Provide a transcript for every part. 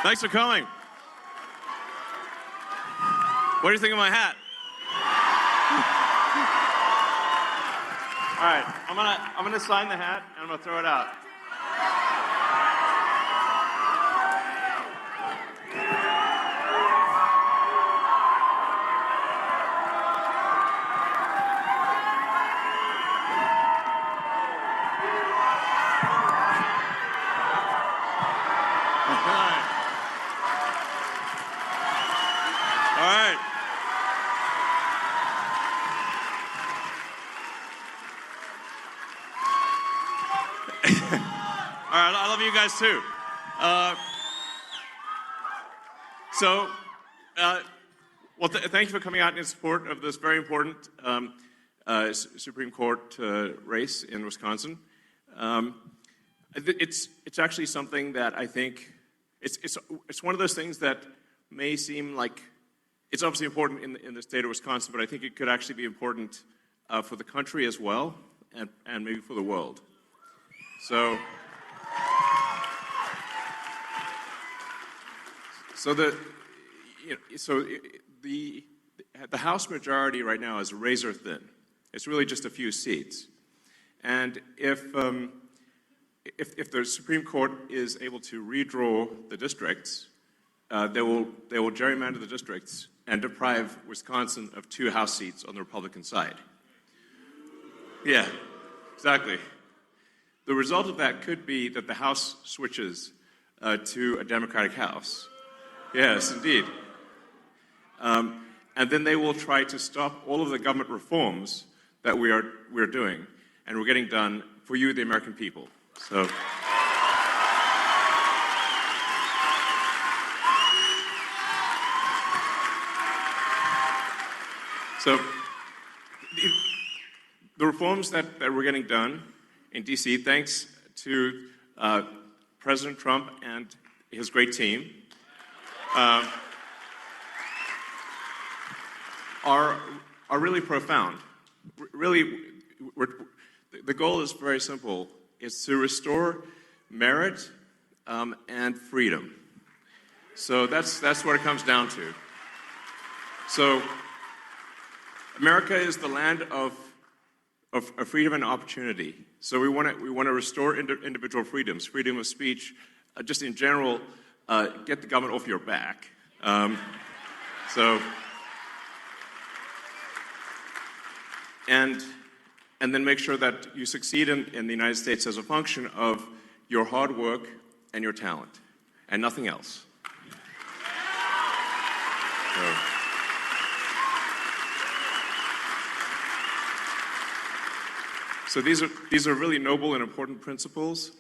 Thanks for coming. What do you think of my hat? All right, I'm gonna sign the hat and I'm gonna throw it out. I love you guys too. Thank you for coming out in support of this very important Supreme Court race in Wisconsin. It's actually something that I think it's one of those things that may seem like it's obviously important in the state of Wisconsin, but I think it could actually be important for the country as well, and maybe for the world. So the House majority right now is razor thin. It's really just a few seats, and if the Supreme Court is able to redraw the districts, they will gerrymander the districts and deprive Wisconsin of 2 House seats on the Republican side. Yeah, exactly. The result of that could be that the House switches to a Democratic House. Yes, indeed. And then they will try to stop all of the government reforms that we're doing, and we're getting done for you, the American people. So the reforms that we're getting done in D.C., thanks to President Trump and his great team, are really profound. Really, the goal is very simple. It's to restore merit and freedom. So that's what it comes down to. So America is the land of freedom and opportunity. So we want to restore individual freedoms, freedom of speech, just in general, get the government off your back. And then make sure that you succeed in the United States as a function of your hard work and your talent, and nothing else. So these are really noble and important principles,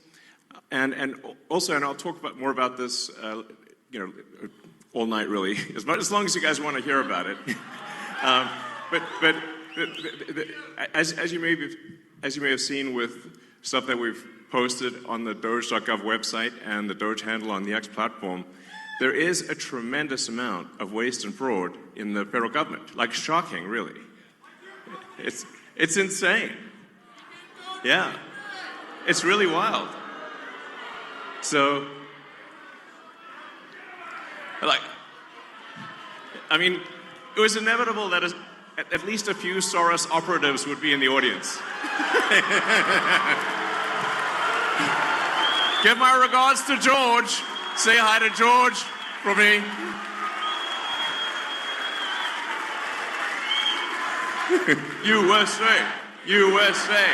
and also, and I'll talk more about this, all night really, as long as you guys want to hear about it. But as you may have seen with stuff that we've posted on the DOGE.gov website and the DOGE handle on the X platform, there is a tremendous amount of waste and fraud in the federal government. Like, shocking, really. It's insane. Yeah, it's really wild. So, it was inevitable that at least a few Soros operatives would be in the audience. Give my regards to George. Say hi to George from me. USA, USA,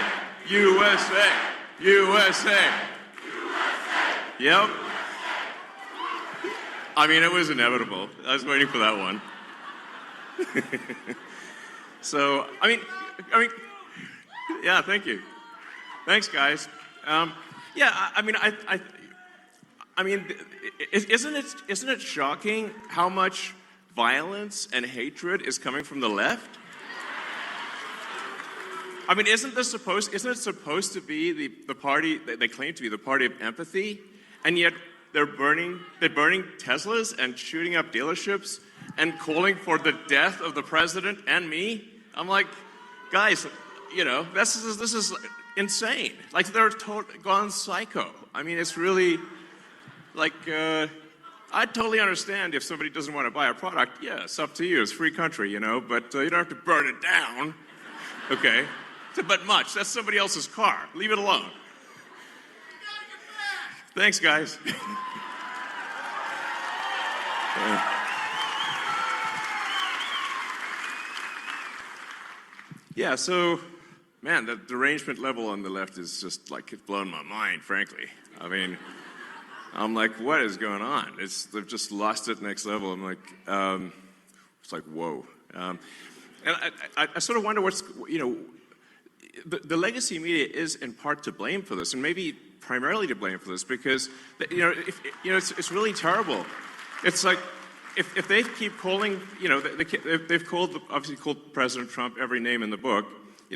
USA, USA. Yep. It was inevitable. I was waiting for that one. So, yeah, thank you. Thanks, guys. Isn't it shocking how much violence and hatred is coming from the left? Isn't it supposed to be the party that they claim to be the party of empathy, and yet they're burning Teslas and shooting up dealerships and calling for the death of the president and me? I'm like, guys, this is insane. Like, they're gone psycho. I mean, it's really, like, I totally understand if somebody doesn't want to buy a product. Yeah, it's up to you. It's a free country, but you don't have to burn it down. Okay? But much. That's somebody else's car. Leave it alone. Thanks, guys. Yeah, so, man, the derangement level on the left is just like, it's blown my mind, frankly. I mean, I'm like, what is going on? They've just lost it next level. I'm like, it's like, whoa. And I sort of wonder what's, the legacy media is in part to blame for this, and maybe primarily to blame for this, because, it's really terrible. It's like, if they keep calling, they've obviously called President Trump every name in the book. I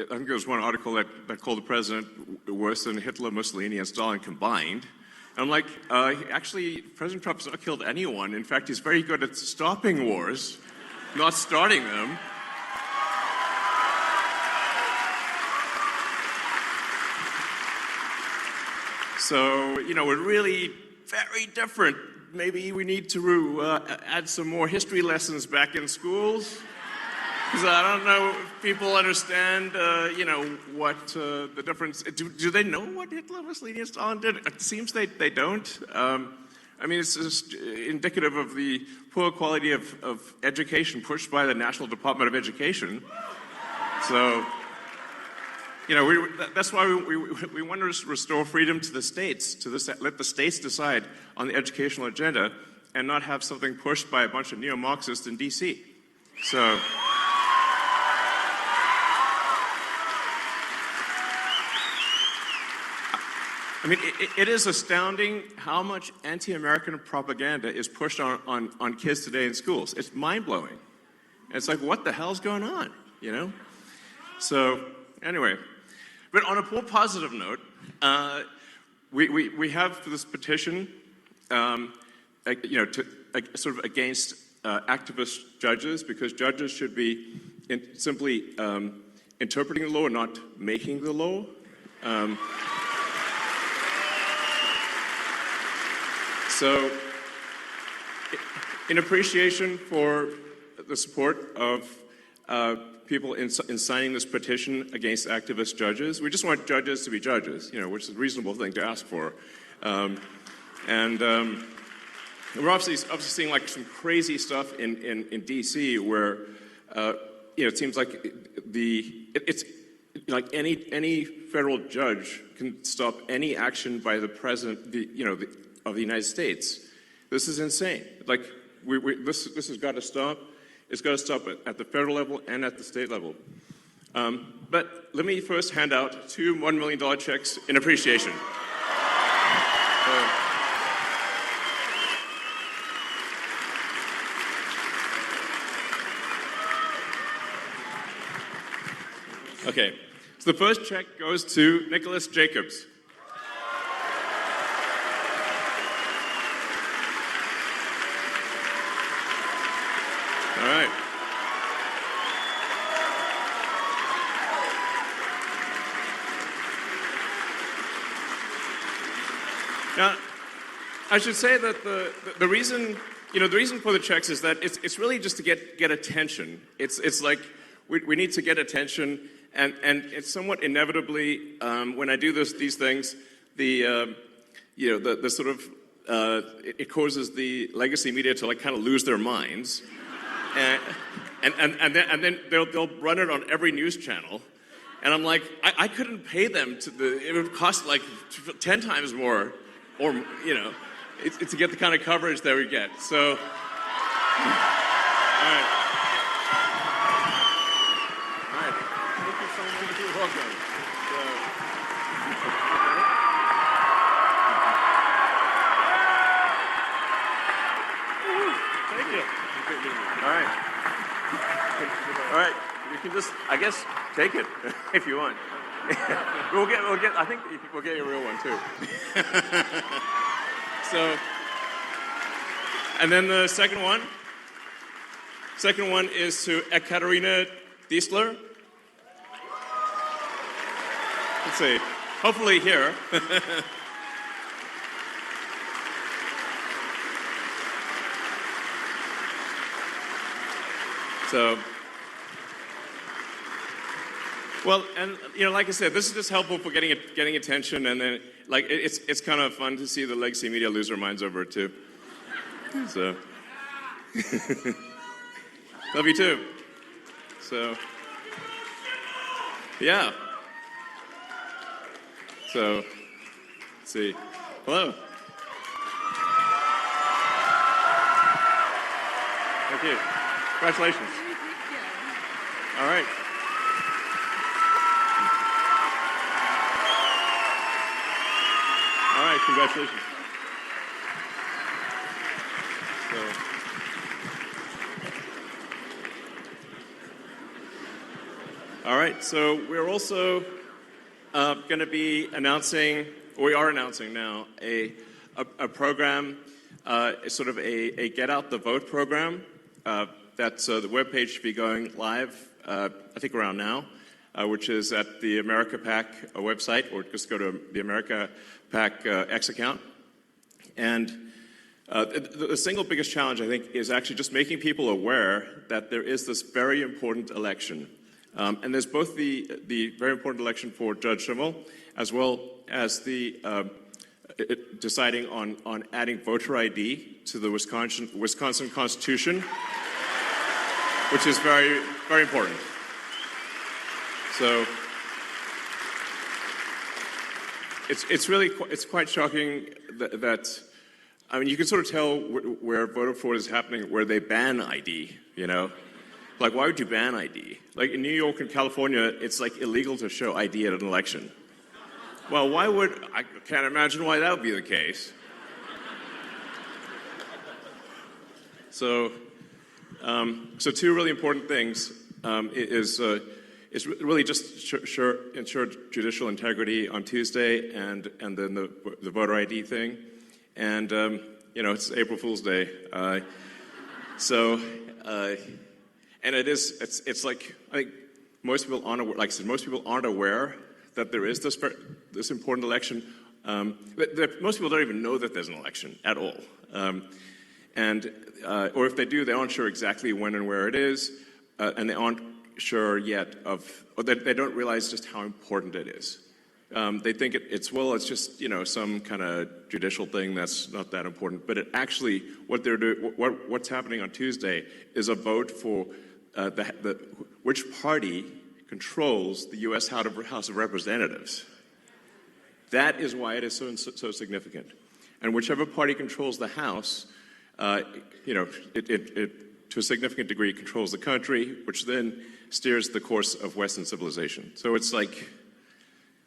think there was one article that called the president worse than Hitler, Mussolini, and Stalin combined. And I'm like, actually, President Trump's not killed anyone. In fact, he's very good at stopping wars, not starting them. So, we're really very different. Maybe we need to add some more history lessons back in schools. Because I don't know if people understand, what the difference. Do they know what Hitler, Mussolini, and Stalin did? It seems they don't. I mean, it's just indicative of the poor quality of education pushed by the National Department of Education. So, that's why we want to restore freedom to the states, let the states decide on the educational agenda and not have something pushed by a bunch of neo-Marxists in D.C. So, I mean, it is astounding how much anti-American propaganda is pushed on kids today in schools. It's mind-blowing. It's like, what the hell's going on, So, anyway. But on a more positive note, we have this petition, sort of against activist judges, because judges should be simply interpreting the law and not making the law. So, in appreciation for the support of people in signing this petition against activist judges, we just want judges to be judges, which is a reasonable thing to ask for. We're obviously seeing like some crazy stuff in D.C. where it seems like it's like any federal judge can stop any action by the president, of the United States. This is insane. Like this has got to stop. It's got to stop at the federal level and at the state level. But let me first hand out 2 $1 million checks in appreciation. Okay, so the first check goes to Nicholas Jacobs. All right. Now, I should say that the reason, the reason for the checks is that it's really just to get attention. It's like we need to get attention, and it's somewhat inevitably when I do these things, the sort of it causes the legacy media to like kind of lose their minds. And then they'll run it on every news channel, and I'm like, I couldn't pay them it would cost like 10 times more, or to get the kind of coverage that we get. So, all right, thank you so much. You're welcome. Thank you. All right. All right. You can just, I guess, take it if you want. We'll get. I think we'll get you a real one too. So, and then the second one is to Ekaterina Diesler? Let's see. Hopefully here. So, well, and like I said, this is just helpful for getting attention, and then it's kind of fun to see the legacy media lose their minds over it too. So, love you too. So, yeah. So, let's see. Hello. Thank you. Congratulations. Thank you. All right. All right, congratulations. All right, so we're also going to be announcing, or we are announcing now, a program, sort of a Get Out the Vote program. That's the webpage should be going live, I think around now, which is at the America PAC website, or just go to the America PAC X account. And the single biggest challenge, I think, is actually just making people aware that there is this very important election. And there's both the very important election for Judge Schimmel, as well as the deciding on adding voter ID to the Wisconsin Constitution, which is very, very important. So it's quite shocking that I mean, you can sort of tell where voter fraud is happening, where they ban ID, Like, why would you ban ID? Like, in New York and California, it's, like, illegal to show ID at an election. Well, I can't imagine why that would be the case. So two really important things is really just ensure judicial integrity on Tuesday, and then the voter ID thing. And, it's April Fool's Day. And it's like, I think most people aren't aware, like I said, most people aren't aware that there is this important election. Most people don't even know that there's an election at all. Or if they do, they aren't sure exactly when and where it is, and they aren't sure yet or they don't realize just how important it is. They think it's just, some kind of judicial thing that's not that important. But it actually, what's happening on Tuesday is a vote for which party controls the U.S. House of Representatives. That is why it is so significant. And whichever party controls the House, it to a significant degree controls the country, which then steers the course of Western civilization. So it's like,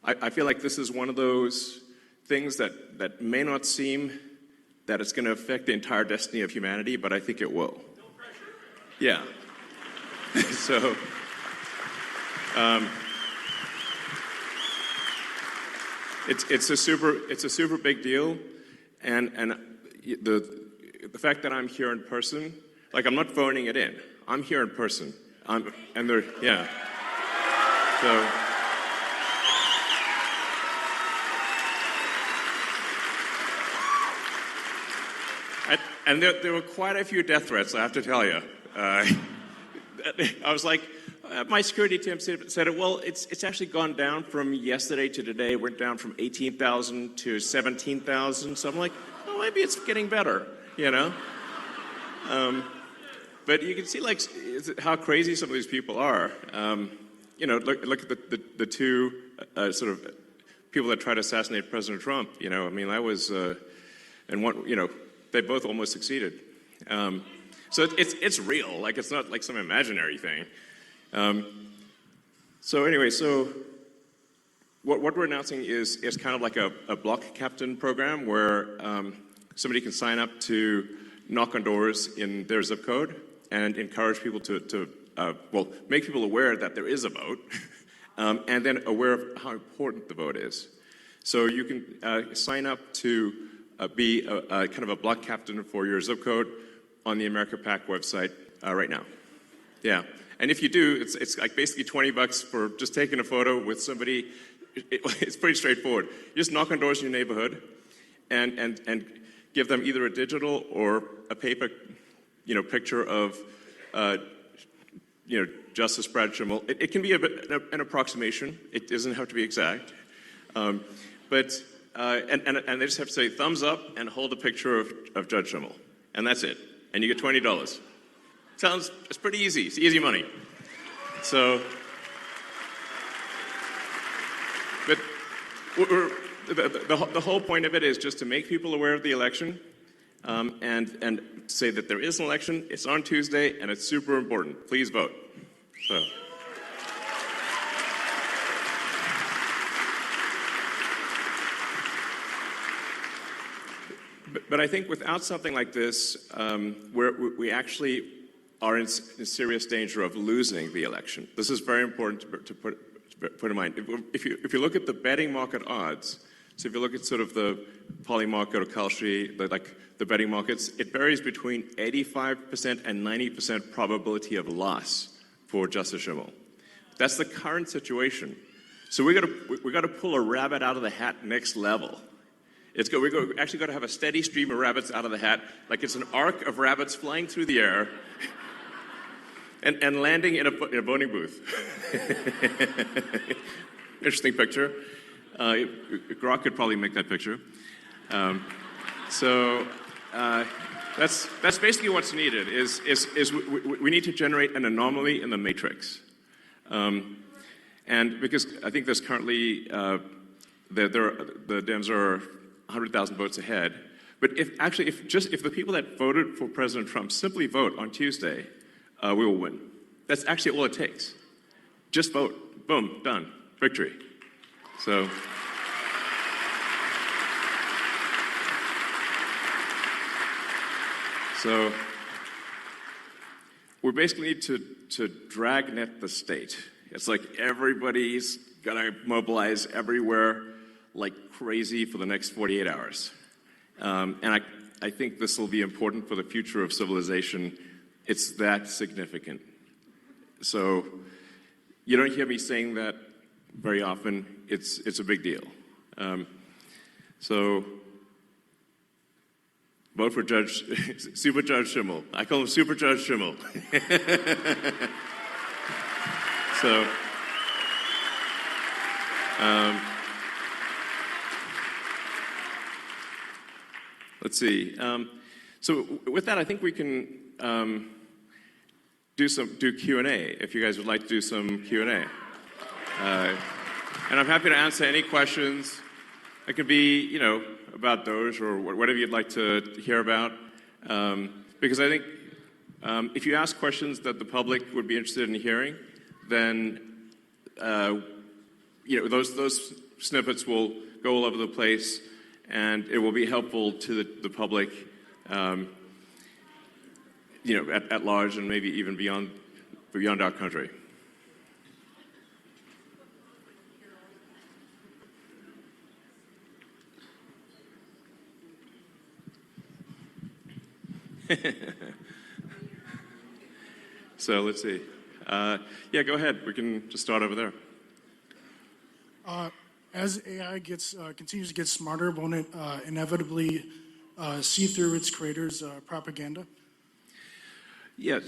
I feel like this is one of those things that may not seem that it's going to affect the entire destiny of humanity, but I think it will. No pressure. Yeah. So, it's a super big deal, and the fact that I'm here in person, like I'm not phoning it in. I'm here in person. Yeah. So. And there were quite a few death threats, I have to tell you. I was like, my security team said, well, it's actually gone down from yesterday to today. It went down from 18,000 to 17,000. So I'm like, oh, maybe it's getting better, But you can see like how crazy some of these people are. Look at the two sort of people that tried to assassinate President Trump. I mean, that was, and one, they both almost succeeded. So it's real. Like, it's not like some imaginary thing. So anyway, what we're announcing is kind of like a block captain program where somebody can sign up to knock on doors in their zip code and encourage people to make people aware that there is a vote, and then aware of how important the vote is. So you can sign up to be kind of a block captain for your zip code on the America PAC website right now. Yeah, And if you do, it's like basically $20 for just taking a photo with somebody. It's pretty straightforward. You just knock on doors in your neighborhood and give them either a digital or a paper, picture of, Justice Brad Schimmel. It can be an approximation. It doesn't have to be exact. But they just have to say thumbs up and hold a picture of Judge Schimmel. And that's it. And you get $20. It's pretty easy. It's easy money. So, but the whole point of it is just to make people aware of the election and say that there is an election. It's on Tuesday, and it's super important. Please vote. So. But I think without something like this, where we actually are in serious danger of losing the election. This is very important to put in mind. If you look at the betting market odds, so if you look at sort of the Poly market or Kalshi, the betting markets, it varies between 85% and 90% probability of loss for Justice Schimmel. That's the current situation. So we got to pull a rabbit out of the hat next level. We actually got to have a steady stream of rabbits out of the hat, like it's an arc of rabbits flying through the air and landing in a voting booth. Interesting picture. Grok could probably make that picture. That's basically what's needed. We need to generate an anomaly in the matrix, and because I think there's currently the Dems are 100,000 votes ahead. But if the people that voted for President Trump simply vote on Tuesday, we will win. That's actually all it takes. Just vote. Boom, done. Victory. So. We basically need to dragnet the state. It's like everybody's gonna mobilize everywhere like crazy for the next 48 hours. And I think this will be important for the future of civilization. It's that significant. So you don't hear me saying that very often. It's a big deal. So vote for Super Judge Schimmel. I call him Super Judge Schimmel. So, let's see. So with that, I think we can do Q&A if you guys would like to do some Q&A. And I'm happy to answer any questions. It could be, about DOGE or whatever you'd like to hear about. Because I think if you ask questions that the public would be interested in hearing, then those snippets will go all over the place, and it will be helpful to the public, at large and maybe even beyond our country. So let's see. Yeah, go ahead. We can just start over there. As AI continues to get smarter, won't it inevitably see through its creators' propaganda? Yeah,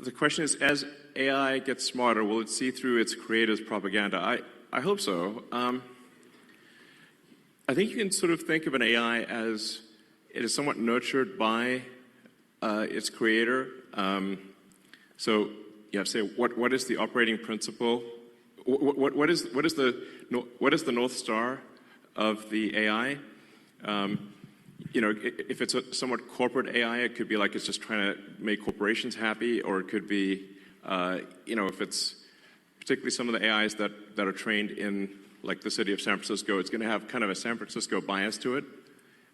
the question is, as AI gets smarter, will it see through its creators' propaganda? I hope so. I think you can sort of think of an AI as it is somewhat nurtured by its creator. So you have to say, what is the operating principle? What is the North Star of the AI? If it's a somewhat corporate AI, it could be like it's just trying to make corporations happy, or it could be, if it's particularly some of the AIs that are trained in like the city of San Francisco, it's going to have kind of a San Francisco bias to it.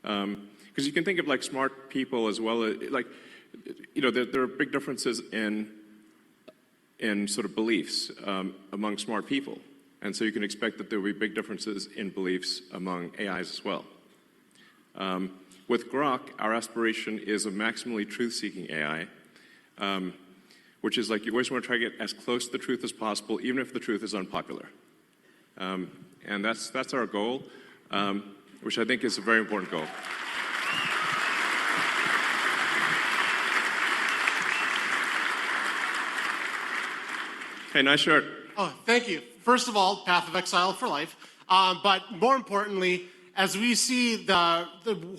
Because you can think of like smart people as well, there are big differences in sort of beliefs among smart people. And so you can expect that there will be big differences in beliefs among AIs as well. With Grok, our aspiration is a maximally truth-seeking AI. which is like you always want to try to get as close to the truth as possible, even if the truth is unpopular. And that's our goal, which I think is a very important goal. Hey, nice shirt. Oh, thank you. First of all, path of exile for life. But more importantly, as we see the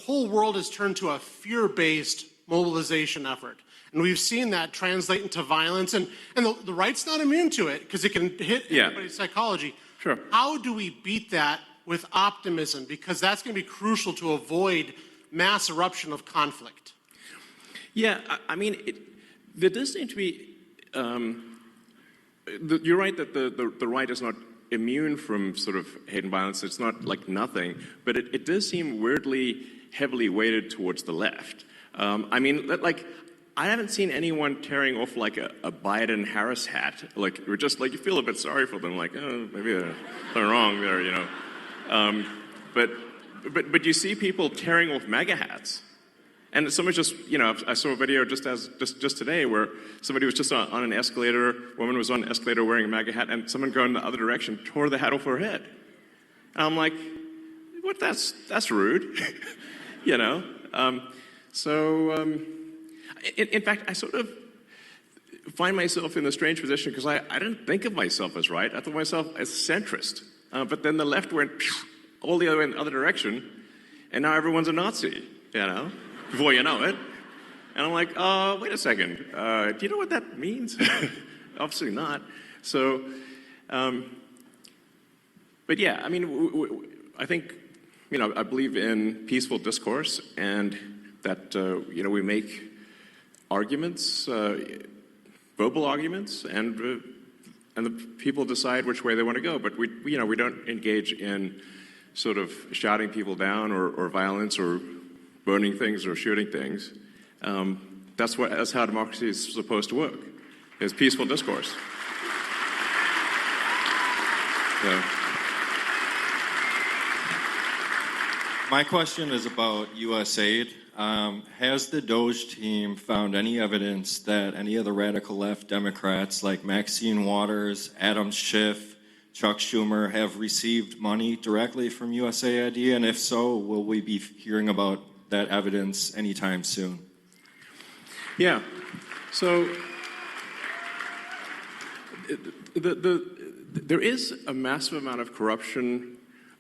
whole world has turned to a fear-based mobilization effort. And we've seen that translate into violence. And the right's not immune to it because it can hit everybody's psychology. Sure. How do we beat that with optimism? Because that's going to be crucial to avoid mass eruption of conflict. Yeah, I mean, there does seem to be, you're right that the right is not immune from sort of hate and violence. It's not like nothing, but it does seem weirdly heavily weighted towards the left. I mean, like, I haven't seen anyone tearing off like a Biden-Harris hat. Like, we're just like, you feel a bit sorry for them, like, oh, maybe they're wrong there, you know. But you see people tearing off MAGA hats. And someone just, you know, I saw a video just today where somebody was just on an escalator, a woman was on an escalator wearing a MAGA hat, and someone going the other direction tore the hat off her head. And I'm like, what, that's rude, you know? In fact, I sort of find myself in a strange position because I didn't think of myself as right. I thought of myself as centrist. But then the left went all the other way in the other direction, and now everyone's a Nazi, you know, before you know it. And I'm like, wait a second, do you know what that means? Obviously not. So, but yeah, I mean, I think, you know, I believe in peaceful discourse and that, you know, we make arguments, verbal arguments, and the people decide which way they want to go. But you know, we don't engage in sort of shouting people down or violence or burning things or shooting things. That's how democracy is supposed to work. Is peaceful discourse. So. My question is about U.S. aid. Has the DOGE team found any evidence that any of the radical left Democrats like Maxine Waters, Adam Schiff, Chuck Schumer have received money directly from USAID? And if so, will we be hearing about that evidence anytime soon? Yeah. So there is a massive amount of corruption.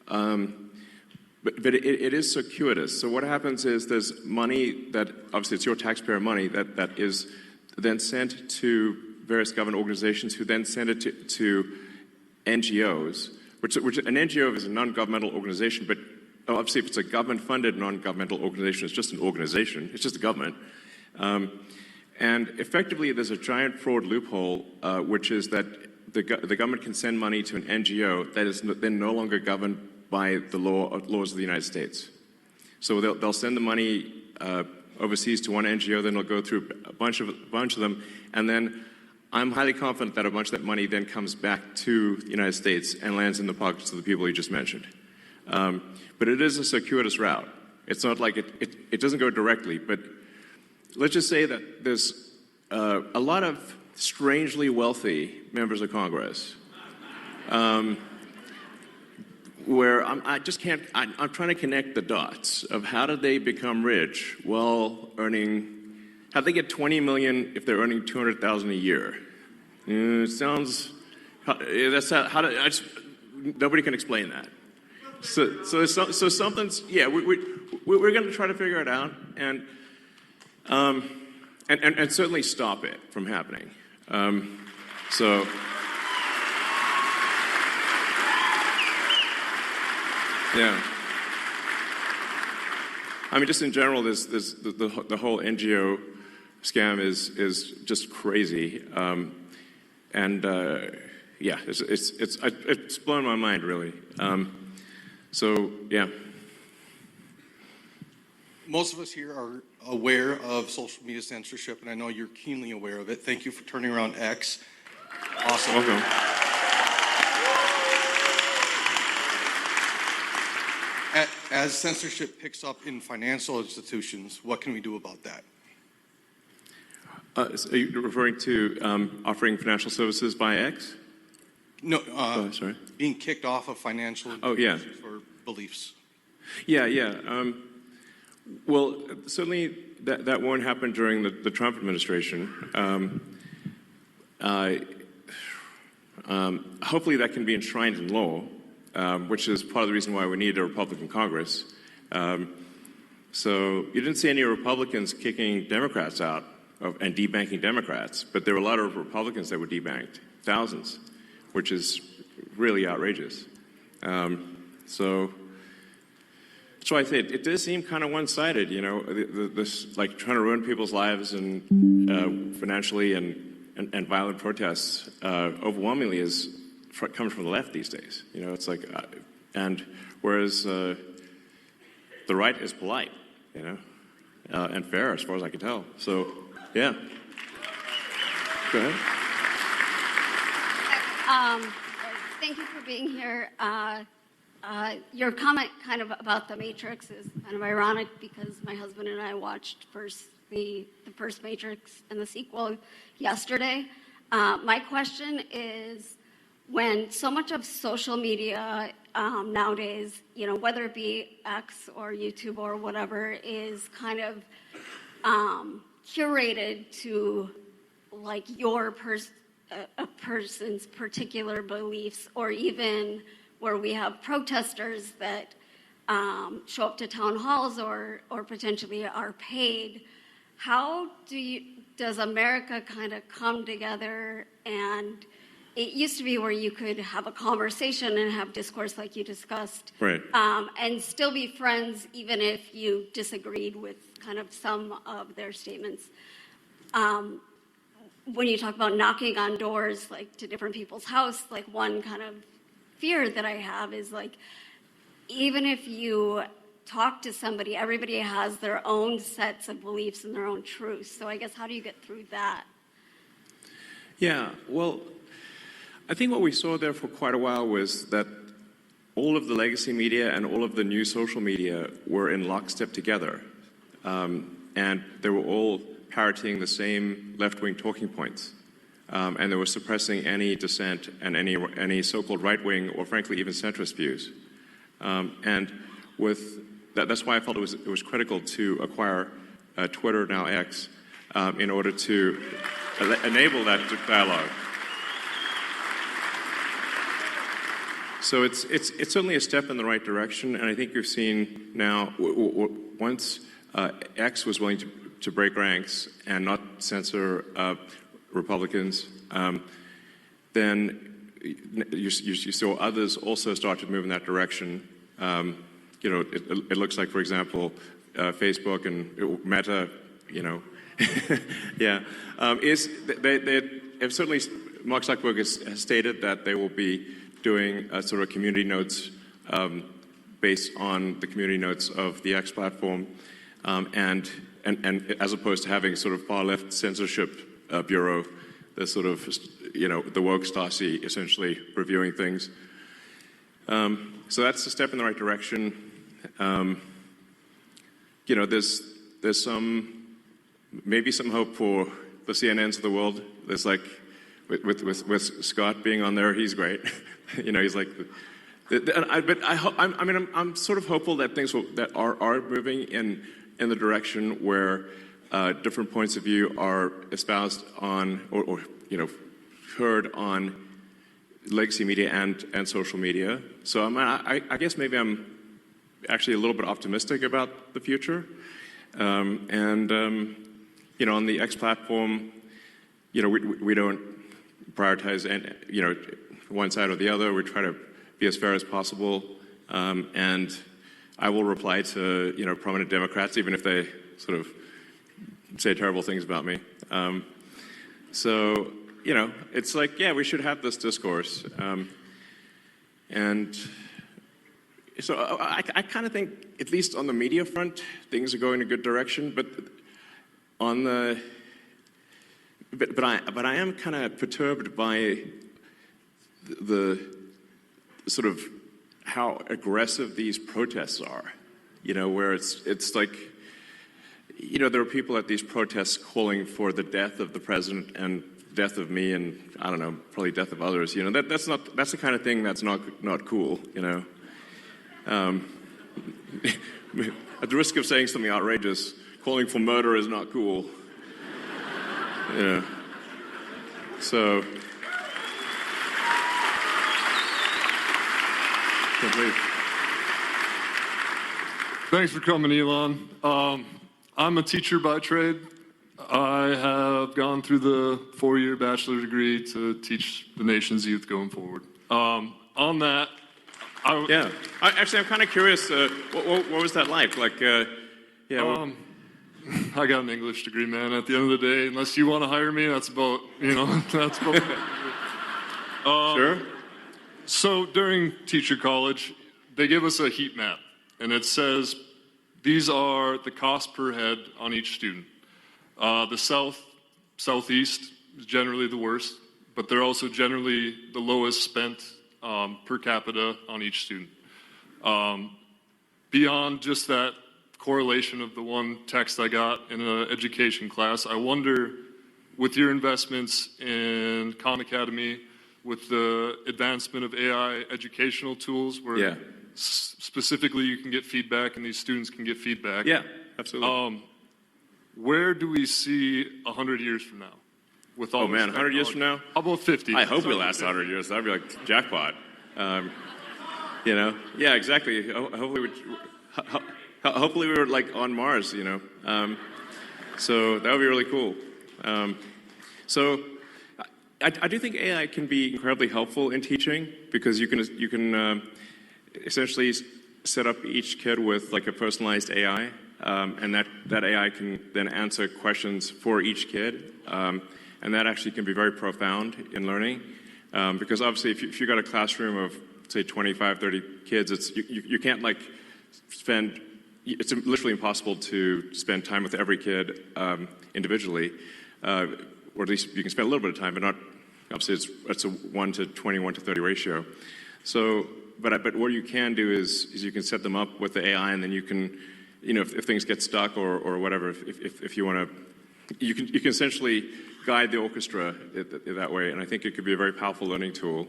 But it is circuitous. So what happens is there's money that, obviously it's your taxpayer money, that is then sent to various government organizations who then send it to NGOs, which an NGO is a non-governmental organization, but obviously if it's a government-funded non-governmental organization, it's just an organization, it's just a government. And effectively there's a giant fraud loophole, which is that the government can send money to an NGO that is then no longer governed by the laws of the United States. So they'll send the money overseas to one NGO, then it'll go through a bunch of them, and then I'm highly confident that a bunch of that money then comes back to the United States and lands in the pockets of the people you just mentioned. But it is a circuitous route. It's not like it doesn't go directly, but let's just say that there's a lot of strangely wealthy members of Congress where I'm trying to connect the dots of how did they become rich while how'd they get 20 million if they're earning 200,000 a year? It sounds, nobody can explain that. So something's, yeah, we're going to try to figure it out and certainly stop it from happening. So. Yeah. I mean, just in general, the whole NGO scam is just crazy, yeah, it's blown my mind really. So yeah. Most of us here are aware of social media censorship, and I know you're keenly aware of it. Thank you for turning around X. Awesome. Welcome. As censorship picks up in financial institutions, what can we do about that? So are you referring to offering financial services by X? No, Sorry. being kicked off of financial Oh, yeah. for beliefs. Yeah. Well, certainly that won't happen during the Trump administration. Hopefully that can be enshrined in law, which is part of the reason why we need a Republican Congress. So you didn't see any Republicans kicking Democrats out and debanking Democrats, but there were a lot of Republicans that were debanked, thousands, which is really outrageous. So I say it does seem kind of one-sided, you know, this like trying to ruin people's lives and financially and violent protests overwhelmingly comes from the left these days. You know, it's like, and whereas the right is polite, you know, and fair as far as I can tell. So, yeah. Go ahead. Thank you for being here. Your comment kind of about the Matrix is kind of ironic because my husband and I watched the first Matrix and the sequel yesterday. My question is, when so much of social media nowadays, you know, whether it be X or YouTube or whatever, is kind of curated to like a person's particular beliefs, or even where we have protesters that show up to town halls or potentially are paid. How does America kind of come together? And it used to be where you could have a conversation and have discourse like you discussed, Right. and still be friends even if you disagreed with kind of some of their statements. When you talk about knocking on doors, like to different people's house, like one kind of fear that I have is like, even if you talk to somebody, everybody has their own sets of beliefs and their own truths. So I guess how do you get through that? Yeah, well, I think what we saw there for quite a while was that all of the legacy media and all of the new social media were in lockstep together. And they were all parroting the same left-wing talking points. And they were suppressing any dissent and any so-called right-wing or frankly even centrist views. And with that's why I felt it was critical to acquire Twitter, now X, in order to enable that dialogue. So it's certainly a step in the right direction, and I think you've seen now once X was willing to break ranks and not censor Republicans, then you saw others also start to move in that direction. You know, it looks like, for example, Facebook and Meta, you know, yeah, they have certainly, Mark Zuckerberg has stated that they will be doing a sort of community notes based on the community notes of the X platform, and as opposed to having sort of far left censorship bureau, the sort of, you know, the woke Stasi essentially reviewing things. So that's a step in the right direction. You know, there's maybe some hope for the CNNs of the world. There's like with Scott being on there, he's great. You know, he's like. I'm sort of hopeful that things that are moving in the direction where different points of view are espoused on or you know heard on legacy media and social media. So I guess maybe I'm actually a little bit optimistic about the future. You know, on the X platform, you know, we don't prioritize you know one side or the other. We try to be as fair as possible, and I will reply to you know prominent Democrats even if they sort of say terrible things about me. So you know, it's like, yeah, we should have this discourse, and so I kind of think, at least on the media front, things are going in a good direction. But on the but I am kind of perturbed by the sort of how aggressive these protests are. You know, where it's like, you know, there are people at these protests calling for the death of the president and death of me and, I don't know, probably death of others. You know, that's the kind of thing that's not cool, you know. At the risk of saying something outrageous, calling for murder is not cool. Yeah. So. Thanks for coming, Elon. I'm a teacher by trade. I have gone through the 4-year bachelor degree to teach the nation's youth going forward. On that, I'm kind of curious. What was that like? Like, yeah. I got an English degree, man. At the end of the day, unless you want to hire me, that's about, that's about. Sure. So during teacher college, they give us a heat map, and it says these are the cost per head on each student. The southeast is generally the worst, but they're also generally the lowest spent per capita on each student. Beyond just that correlation of the one text I got in an education class, I wonder, with your investments in Khan Academy, with the advancement of AI educational tools, where specifically you can get feedback and these students can get feedback. Yeah, absolutely. Where do we see 100 years from now? With all 100 years from now? How about 50? I hope we last 100 years. That'd be like jackpot. You know? Yeah, exactly. Hopefully we were like on Mars, you know? So that would be really cool. So I do think AI can be incredibly helpful in teaching, because you can essentially set up each kid with like a personalized AI, and that AI can then answer questions for each kid, and that actually can be very profound in learning, because obviously if you've got a classroom of say 25, 30 kids, you can't like spend. It's literally impossible to spend time with every kid individually, or at least you can spend a little bit of time, but not. Obviously, it's a 1 to 20, 1 to 30 ratio. So, but what you can do is you can set them up with the AI, and then you can, you know, if things get stuck or whatever, if you want to, you can essentially guide the orchestra that way, and I think it could be a very powerful learning tool.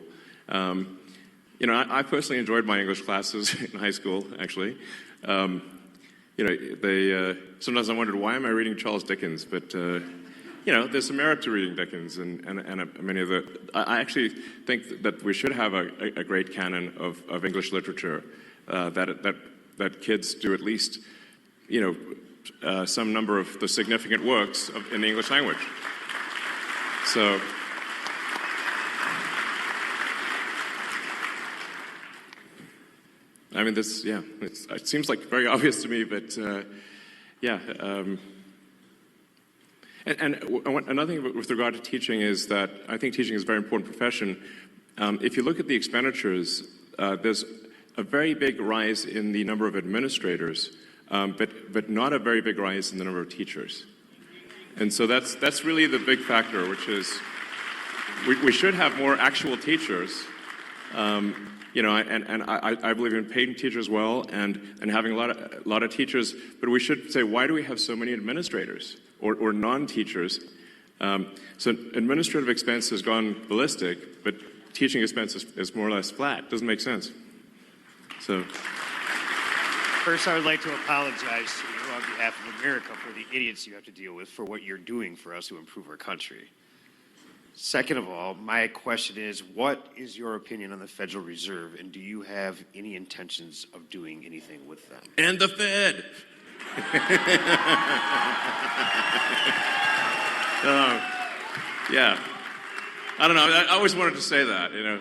You know, I personally enjoyed my English classes in high school, actually. You know, sometimes I wondered, why am I reading Charles Dickens? But you know, there's some merit to reading Dickens, and many of the. I actually think that we should have a great canon of English literature, that kids do at least, you know, some number of the significant works in the English language. So. I mean, this, yeah, it seems like very obvious to me, but yeah. And another thing with regard to teaching is that I think teaching is a very important profession. If you look at the expenditures, there's a very big rise in the number of administrators, but not a very big rise in the number of teachers. And so that's really the big factor, which is we should have more actual teachers. You know, and I believe in paying teachers well and having a lot of teachers, but we should say, why do we have so many administrators or non-teachers? So administrative expense has gone ballistic, but teaching expense is more or less flat. Doesn't make sense. So. First, I would like to apologize to you on behalf of America for the idiots you have to deal with for what you're doing for us to improve our country. Second of all, my question is, what is your opinion on the Federal Reserve, and do you have any intentions of doing anything with them? And the Fed. Yeah. I don't know. I always wanted to say that, you know.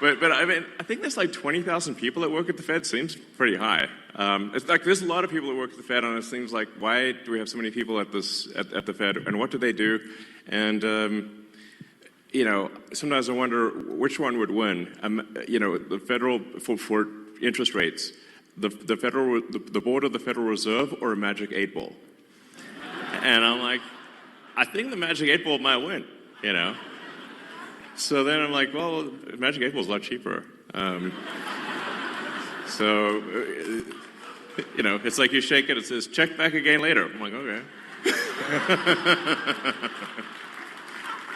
But I mean, I think there's like 20,000 people that work at the Fed. Seems pretty high. It's like there's a lot of people that work at the Fed, and it seems like, why do we have so many people at the Fed, and what do they do? And you know, sometimes I wonder which one would win. You know, the federal for interest rates, the board of the Federal Reserve, or a magic 8-ball. And I'm like, I think the magic 8-ball might win. You know. So then I'm like, well, Magic 8-Ball is a lot cheaper. So You know, it's like you shake it, it says, check back again later. I'm like, okay.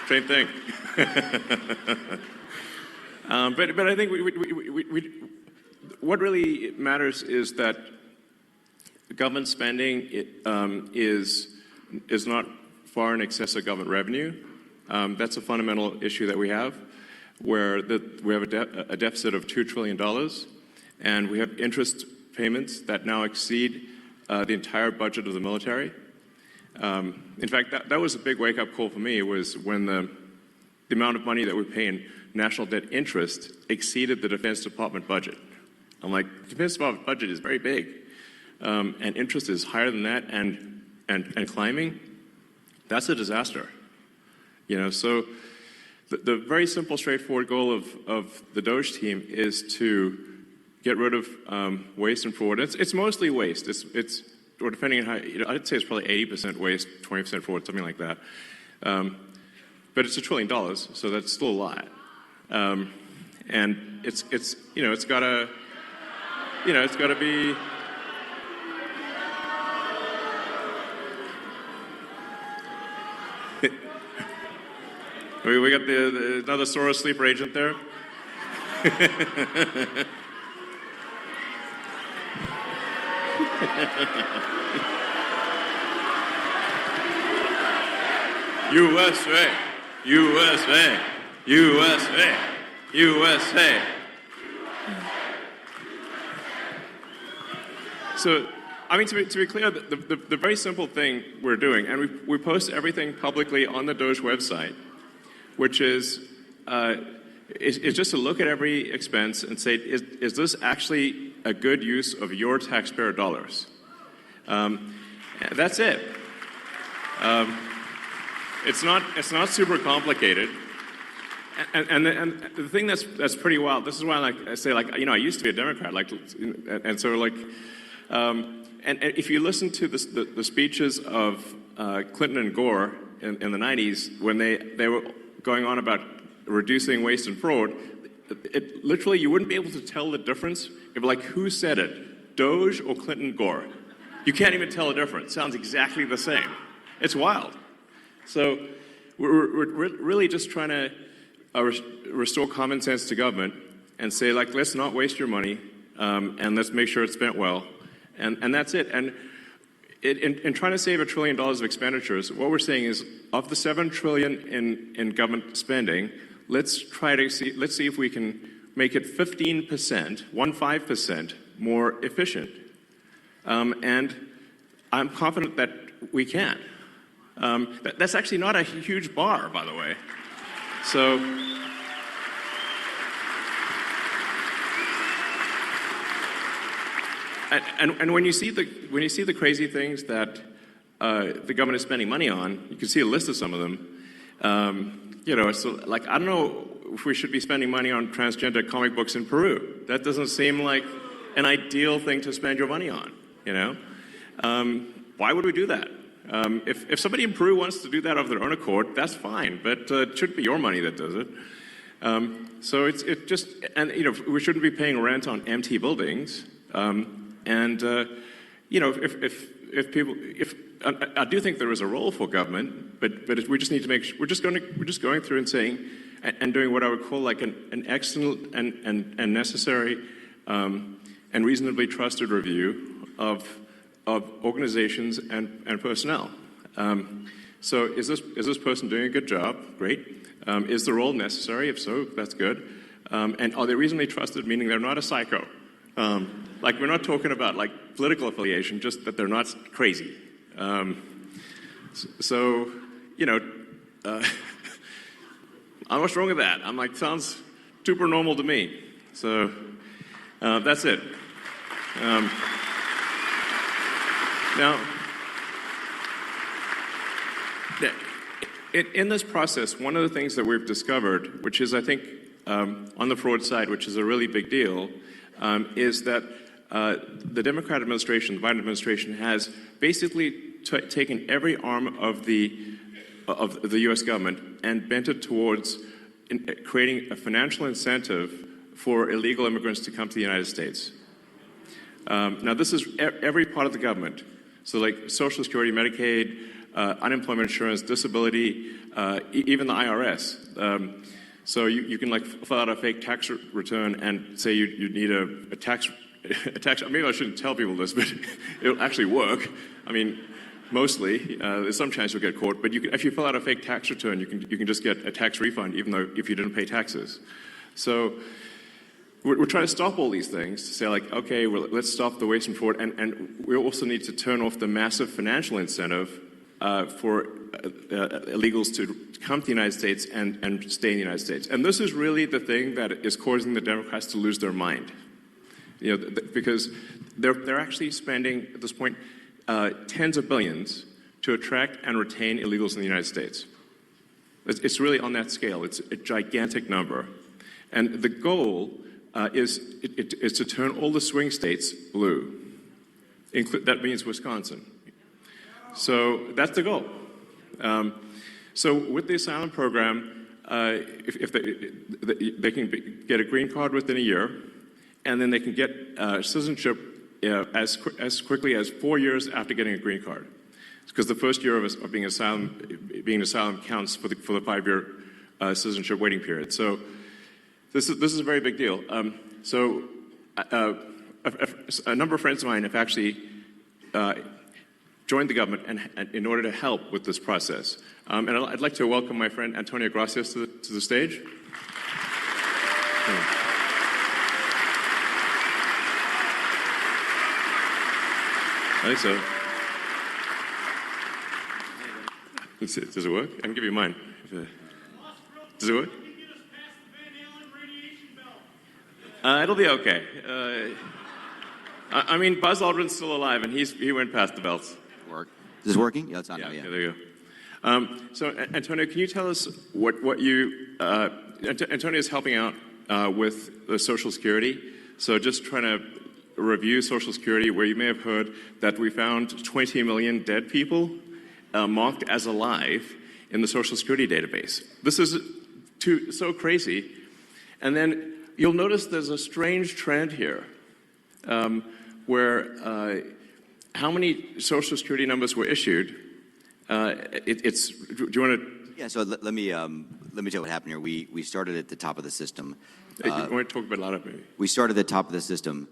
Same thing. But I think what really matters is that government spending is not far in excess of government revenue. That's a fundamental issue that we have, where we have a deficit of $2 trillion, and we have interest payments that now exceed the entire budget of the military. In fact, that was a big wake-up call for me, was when the amount of money that we pay in national debt interest exceeded the Defense Department budget. I'm like, the Defense Department budget is very big, and interest is higher than that and climbing. That's a disaster. You know, so the very simple, straightforward goal of the DOGE team is to get rid of waste and fraud. It's mostly waste. Or depending on how, you know, I'd say it's probably 80% waste, 20% fraud, something like that. But it's $1 trillion, so that's still a lot. And it's you know, it's gotta be. We got another Soros sleeper agent there. USA, USA, USA, USA. So, I mean, to be clear, the very simple thing we're doing, and we post everything publicly on the DOGE website, which is just to look at every expense and say, is this actually a good use of your taxpayer dollars? That's it. It's not super complicated. And the thing that's pretty wild. This is why I say, you know, I used to be a Democrat, and so and if you listen to the speeches of Clinton and Gore in the 90s, when they were going on about reducing waste and fraud, it literally, you wouldn't be able to tell the difference if, like, who said it, DOGE or Clinton Gore. You can't even tell the difference. Sounds exactly the same. It's wild. So we're really just trying to restore common sense to government and say, like, let's not waste your money, and let's make sure it's spent well, and that's it. And in trying to save $1 trillion of expenditures, what we're saying is, of the $7 trillion in government spending, let's see if we can make it 15% more efficient. And I'm confident that we can. That's actually not a huge bar, by the way. So, and when you see the crazy things that the government is spending money on, you can see a list of some of them. You know, so, like, I don't know if we should be spending money on transgender comic books in Peru. That doesn't seem like an ideal thing to spend your money on. You know, why would we do that? If somebody in Peru wants to do that of their own accord, that's fine, but it shouldn't be your money that does it. So it just, and you know, we shouldn't be paying rent on empty buildings. And you know, if I do think there is a role for government, but we just need to make sure we're just going through and saying and doing what I would call like an excellent and necessary and reasonably trusted review of organizations and personnel. So is this person doing a good job? Great. Is the role necessary? If so, that's good. And are they reasonably trusted, meaning they're not a psycho? Like, we're not talking about like political affiliation, just that they're not crazy. So, you know, what's wrong with that? I'm like, sounds super normal to me. So that's it. Now, in this process, one of the things that we've discovered, which is, I think, on the fraud side, which is a really big deal, is that the Democrat administration, the Biden administration, has basically taken every arm of the U.S. government and bent it towards creating a financial incentive for illegal immigrants to come to the United States. Now, this is every part of the government. So like Social Security, Medicaid, unemployment insurance, disability, even the IRS. So you can like fill out a fake tax return and say you need a tax. Maybe I shouldn't tell people this, but it'll actually work. I mean, mostly. There's some chance you'll get caught, but if you fill out a fake tax return, you can just get a tax refund, even though if you didn't pay taxes. So we're trying to stop all these things, to say like, okay, well, let's stop the waste and fraud, and we also need to turn off the massive financial incentive for illegals to come to the United States and stay in the United States. And this is really the thing that is causing the Democrats to lose their mind. You know, because they're actually spending, at this point, tens of billions to attract and retain illegals in the United States. It's really on that scale. It's a gigantic number. And the goal is to turn all the swing states blue. That means Wisconsin. So that's the goal. So with the asylum program, if they can get a green card within a year, and then they can get citizenship as quickly as 4 years after getting a green card, because the first year of being an asylum counts for the 5-year citizenship waiting period. So this is a very big deal. So a number of friends of mine have actually joined the government and in order to help with this process. And I'd like to welcome my friend Antonio Gracias to the stage. I think so. Does it work? I can give you mine. Does it work? It'll be okay. I mean, Buzz Aldrin's still alive, and he went past the belts. Work. Is this working? Yeah, it's on now. Yeah, there you go. So, Antonio, can you tell us what you? Antonio is helping out with the Social Security. So, just trying to review Social Security, where you may have heard that we found 20 million dead people marked as alive in the Social Security database. This is so crazy. And then you'll notice there's a strange trend here where how many Social Security numbers were issued. Do you want to? Yeah, so let me tell you what happened here. We started at the top of the system. You want to talk about a lot of maybe? We started at the top of the system,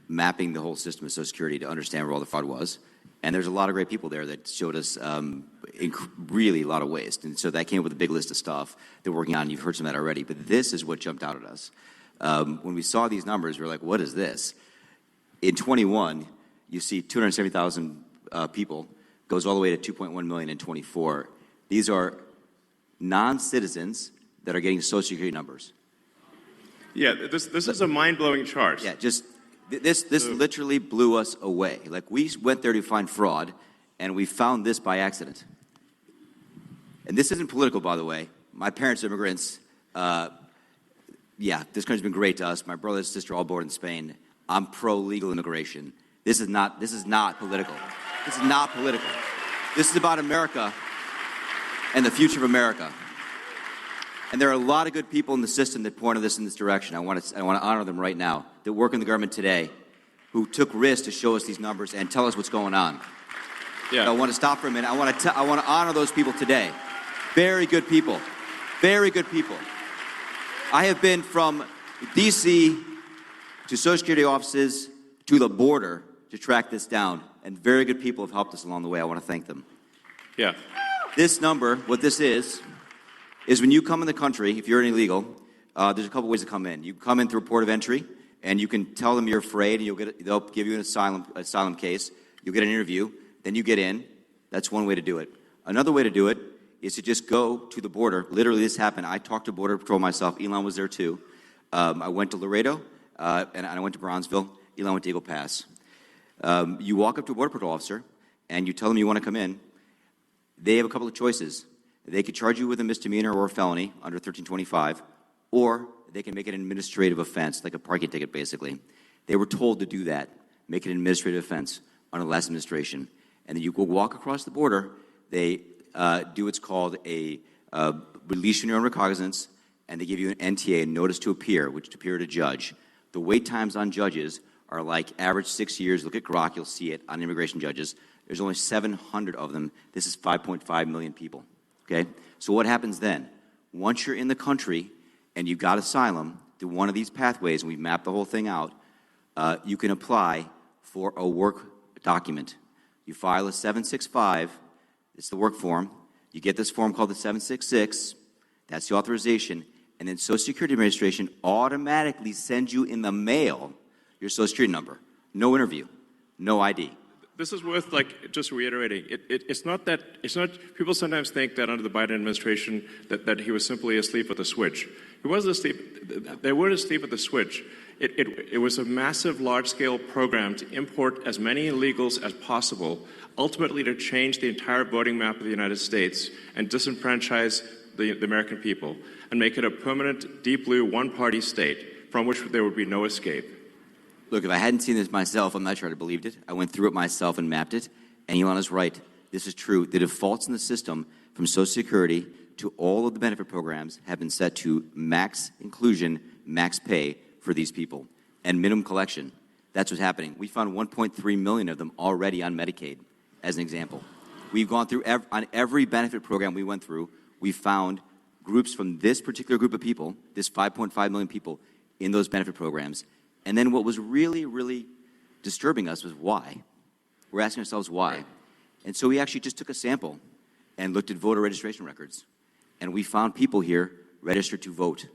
mapping the whole system of Social Security to understand where all the fraud was. And there's a lot of great people there that showed us really a lot of waste. And so that came up with a big list of stuff they're working on. You've heard some of that already. But this is what jumped out at us. When we saw these numbers, we were like, what is this? In 21, you see 270,000 people, goes all the way to 2.1 million in 24. These are non-citizens that are getting Social Security numbers. Yeah, this is a mind-blowing chart. Yeah, just this literally blew us away. Like, we went there to find fraud, and we found this by accident. And this isn't political, by the way. My parents are immigrants. Yeah, this country's been great to us. My brother and sister all born in Spain. I'm pro-legal immigration. This is not political. This is not political. This is about America and the future of America. And there are a lot of good people in the system that pointed us in this direction. I want to honor them right now, that work in the government today, who took risks to show us these numbers and tell us what's going on. Yeah. I want to stop for a minute. I want to honor those people today. Very good people. Very good people. I have been from D.C. to Social Security offices to the border to track this down, and very good people have helped us along the way. I want to thank them. Yeah. This number, what this is when you come in the country, if you're an illegal, there's a couple ways to come in. You come in through a port of entry, and you can tell them you're afraid, and they'll give you an asylum case. You'll get an interview, then you get in. That's one way to do it. Another way to do it is to just go to the border. Literally, this happened. I talked to Border Patrol myself. Elon was there too. I went to Laredo, and I went to Bronzeville. Elon went to Eagle Pass. You walk up to a Border Patrol officer, and you tell them you want to come in. They have a couple of choices. They could charge you with a misdemeanor or a felony under 1325, or they can make it an administrative offense, like a parking ticket, basically. They were told to do that, make it an administrative offense under the last administration. And then you go walk across the border. They do what's called a release your own recognizance, and they give you an NTA, notice to appear, which to appear to judge. The wait times on judges are like average 6 years. Look at Grok, you'll see it on immigration judges. There's only 700 of them. This is 5.5 million people, okay? So what happens then? Once you're in the country and you got asylum through one of these pathways, and we've mapped the whole thing out, you can apply for a work document. You file a 765, it's the work form. You get this form called the 766, that's the authorization, and then Social Security Administration automatically sends you in the mail your Social Security number. No interview, no ID. This is worth just reiterating. It's not people sometimes think that under the Biden administration that he was simply asleep at the switch. He wasn't asleep. They weren't asleep at the switch. It was a massive, large-scale program to import as many illegals as possible, ultimately to change the entire voting map of the United States and disenfranchise the American people and make it a permanent, deep blue, one-party state from which there would be no escape. Look, if I hadn't seen this myself, I'm not sure I'd have believed it. I went through it myself and mapped it, and Elon is right. This is true. The defaults in the system from Social Security to all of the benefit programs have been set to max inclusion, max pay for these people, and minimum collection. That's what's happening. We found 1.3 million of them already on Medicaid, as an example. We've gone through, on every benefit program we went through, we found groups from this particular group of people, this 5.5 million people, in those benefit programs. And then what was really, really disturbing us was why. We're asking ourselves why. And so we actually just took a sample and looked at voter registration records. And we found people here registered to vote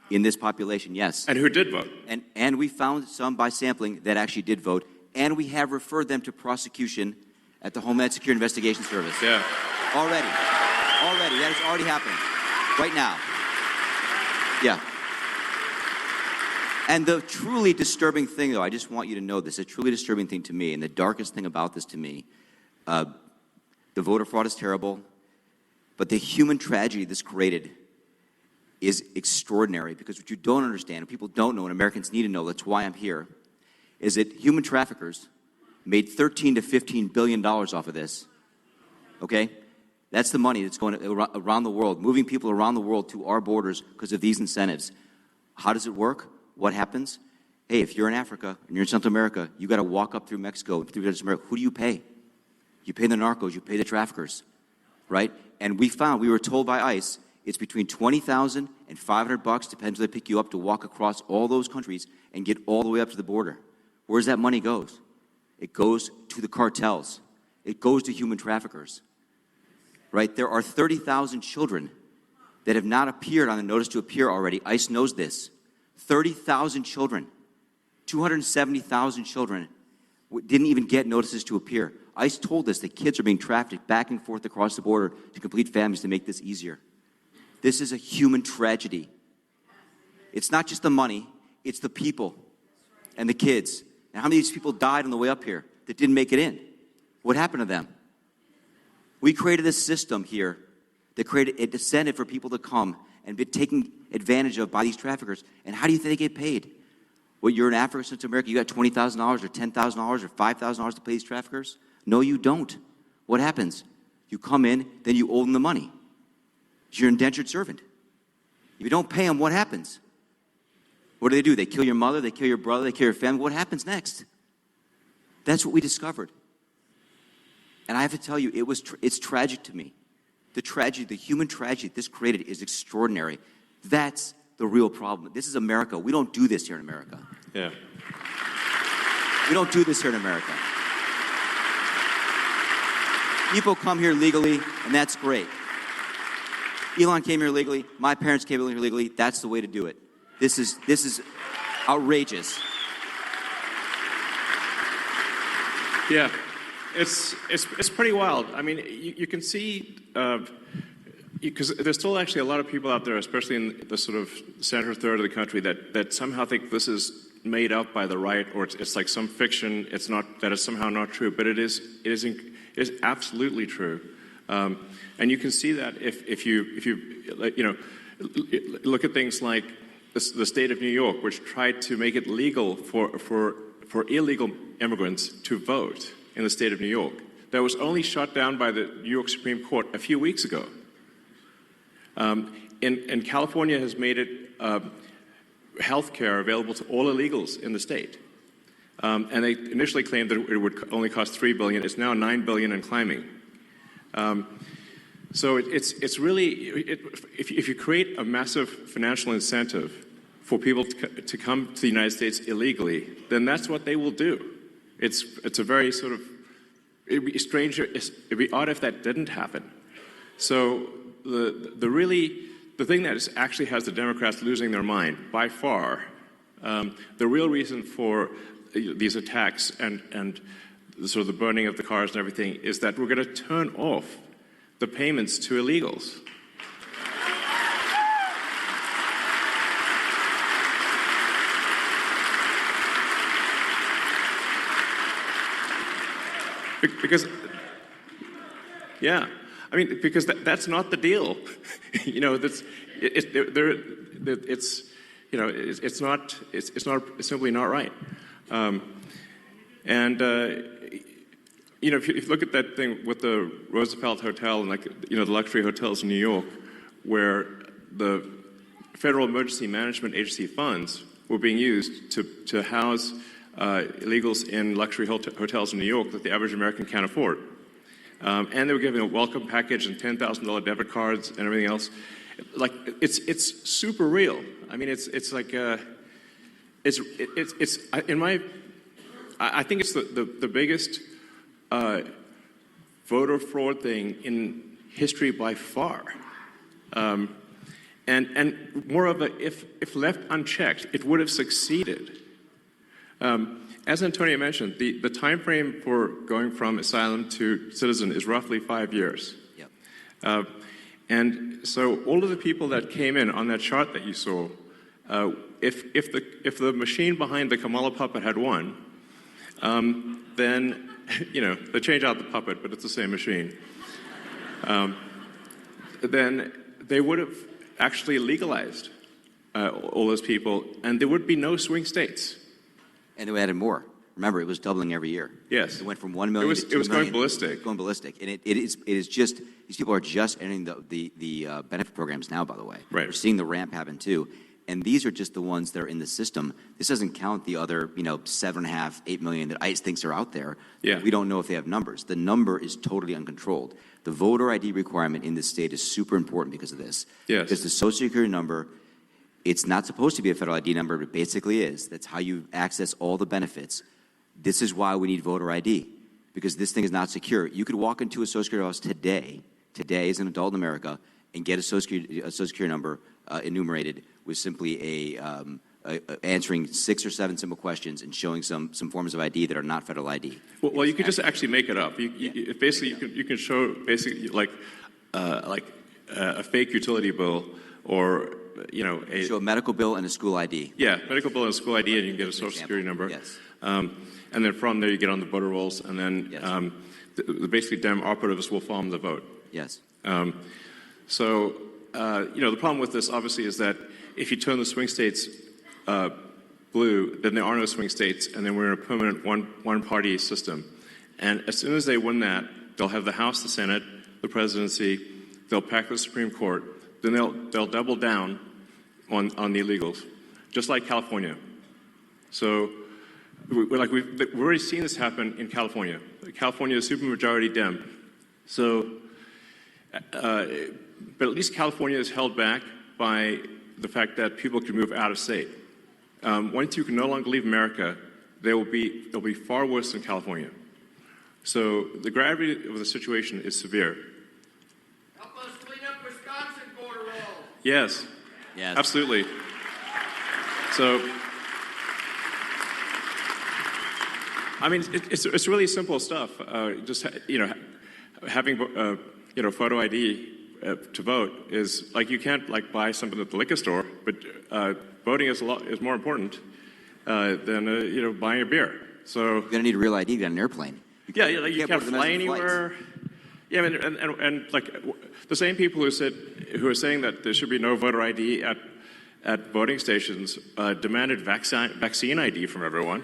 in this population, yes. And who did vote? And we found some by sampling that actually did vote. And we have referred them to prosecution at the Homeland Security Investigation Service. Yeah. Already. That is already happening. Right now. Yeah. And the truly disturbing thing, though, I just want you to know this, a truly disturbing thing to me, and the darkest thing about this to me, the voter fraud is terrible, but the human tragedy this created is extraordinary, because what you don't understand, and people don't know, and Americans need to know, that's why I'm here, is that human traffickers made $13 to $15 billion off of this, okay? That's the money that's going around the world, moving people around the world to our borders because of these incentives. How does it work? What happens? Hey, if you're in Africa and you're in Central America, you got to walk up through Mexico, through Central America. Who do you pay? You pay the narcos, you pay the traffickers, right? And we were told by ICE, it's between $20,000 and $500, depends where they pick you up, to walk across all those countries and get all the way up to the border. Where's that money goes? It goes to the cartels. It goes to human traffickers, right? There are 30,000 children that have not appeared on the notice to appear already. ICE knows this. 30,000 children, 270,000 children didn't even get notices to appear. ICE told us that kids are being trafficked back and forth across the border to complete families to make this easier. This is a human tragedy. It's not just the money, it's the people and the kids. And how many of these people died on the way up here that didn't make it in? What happened to them? We created this system here that created a incentive for people to come and be taken advantage of by these traffickers. And how do you think they get paid? Well, you're in Africa, Central America, you got $20,000 or $10,000 or $5,000 to pay these traffickers? No, you don't. What happens? You come in, then you owe them the money. You're an indentured servant. If you don't pay them, what happens? What do? They kill your mother, they kill your brother, they kill your family. What happens next? That's what we discovered. And I have to tell you, it's tragic to me. The tragedy, the human tragedy this created is extraordinary. That's the real problem. This is America. We don't do this here in America. Yeah. We don't do this here in America. People come here legally, and that's great. Elon came here legally. My parents came here legally. That's the way to do it. This is outrageous. Yeah. It's pretty wild. I mean, you can see, because there's still actually a lot of people out there, especially in the sort of center third of the country, that somehow think this is made up by the right, or it's like some fiction. It's not, that is somehow not true, but it is absolutely true. And you can see that if you look at things like the state of New York, which tried to make it legal for illegal immigrants to vote in the state of New York. That was only shot down by the New York Supreme Court a few weeks ago. And California has made it health care available to all illegals in the state. And they initially claimed that it would only cost $3 billion. It's now $9 billion and climbing. So it's really, if you create a massive financial incentive for people to come to the United States illegally, then that's what they will do. It's a very sort of, it'd be strange, it'd be odd if that didn't happen. So the thing that actually has the Democrats losing their mind by far, the real reason for these attacks and sort of the burning of the cars and everything is that we're going to turn off the payments to illegals. Because, yeah, I mean, because that's not the deal. You know, it's simply not right. You know, if you look at that thing with the Roosevelt Hotel and, like, you know, the luxury hotels in New York, where the Federal Emergency Management Agency funds were being used to house illegals in luxury hotels in New York that the average American can't afford. And they were giving a welcome package and $10,000 debit cards and everything else. Like, it's super real. I mean, it's like, I think it's the biggest voter fraud thing in history by far. And more of a, if left unchecked, it would have succeeded. As Antonio mentioned, the time frame for going from asylum to citizen is roughly 5 years. Yep. And so all of the people that came in on that chart that you saw, if the machine behind the Kamala puppet had won, then, you know, they change out the puppet, but it's the same machine. Then they would have actually legalized all those people, and there would be no swing states. And they added more. Remember, it was doubling every year. Yes. It went from 1 million to 2 million. It was going ballistic. Going ballistic. And it is just, these people are just entering the benefit programs now, by the way. Right. We're seeing the ramp happen too. And these are just the ones that are in the system. This doesn't count the other, 7.5, 8 million that ICE thinks are out there. Yeah. We don't know if they have numbers. The number is totally uncontrolled. The voter ID requirement in this state is super important because of this. Yes. Because the Social Security number, it's not supposed to be a federal ID number, but it basically is. That's how you access all the benefits. This is why we need voter ID, because this thing is not secure. You could walk into a Social Security office today as an adult in America, and get a Social Security number enumerated with simply answering 6 or 7 simple questions and showing some forms of ID that are not federal ID. Well, you could just actually make it up. Basically, you can show basically like a fake utility bill, or show a medical bill and a school ID. Yeah, medical bill and a school ID, and you can get a Social Security number. Yes. And then from there you get on the voter rolls, and then Yes. basically Dem operatives will farm the vote. Yes. So the problem with this obviously is that if you turn the swing states blue, then there are no swing states, and then we're in a permanent one-party system. And as soon as they win that, they'll have the House, the Senate, the presidency. They'll pack the Supreme Court. Then they'll double down on the illegals, just like California. So we've already seen this happen in California. California is supermajority Dem. So, but at least California is held back by the fact that people can move out of state. Once you can no longer leave America, they'll be far worse than California. So the gravity of the situation is severe. Help us clean up Wisconsin border rolls. Yes. Yes. Absolutely. So, I mean, it's really simple stuff. Just having photo ID to vote is like, you can't buy something at the liquor store, but voting is more important than buying a beer. So You're gonna need a real ID to get on an airplane. You can't fly anywhere. Yeah, and the same people who are saying that there should be no voter ID at voting stations demanded vaccine ID from everyone.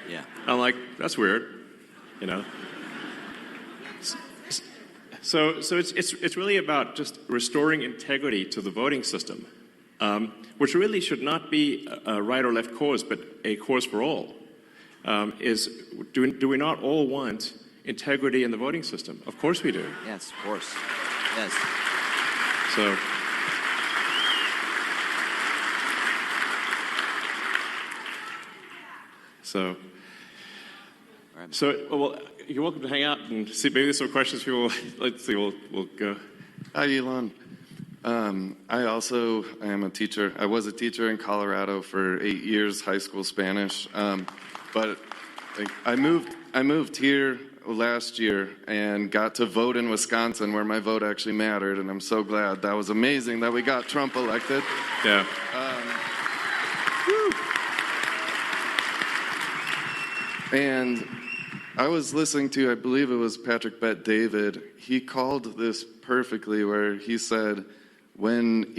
Yeah. I'm like, that's weird, So it's really about just restoring integrity to the voting system, which really should not be a right or left cause, but a cause for all. is do we not all want integrity in the voting system? Of course we do. Yes, of course. Yes. So. Well, you're welcome to hang out and see. Maybe there's some questions people. Let's see. We'll go. Hi, Elon. I also am a teacher. I was a teacher in Colorado for 8 years, high school Spanish. But I moved here last year and got to vote in Wisconsin, where my vote actually mattered, and I'm so glad. That was amazing that we got Trump elected. Yeah. And I was listening to, I believe it was Patrick Bet-David. He called this perfectly, where he said, when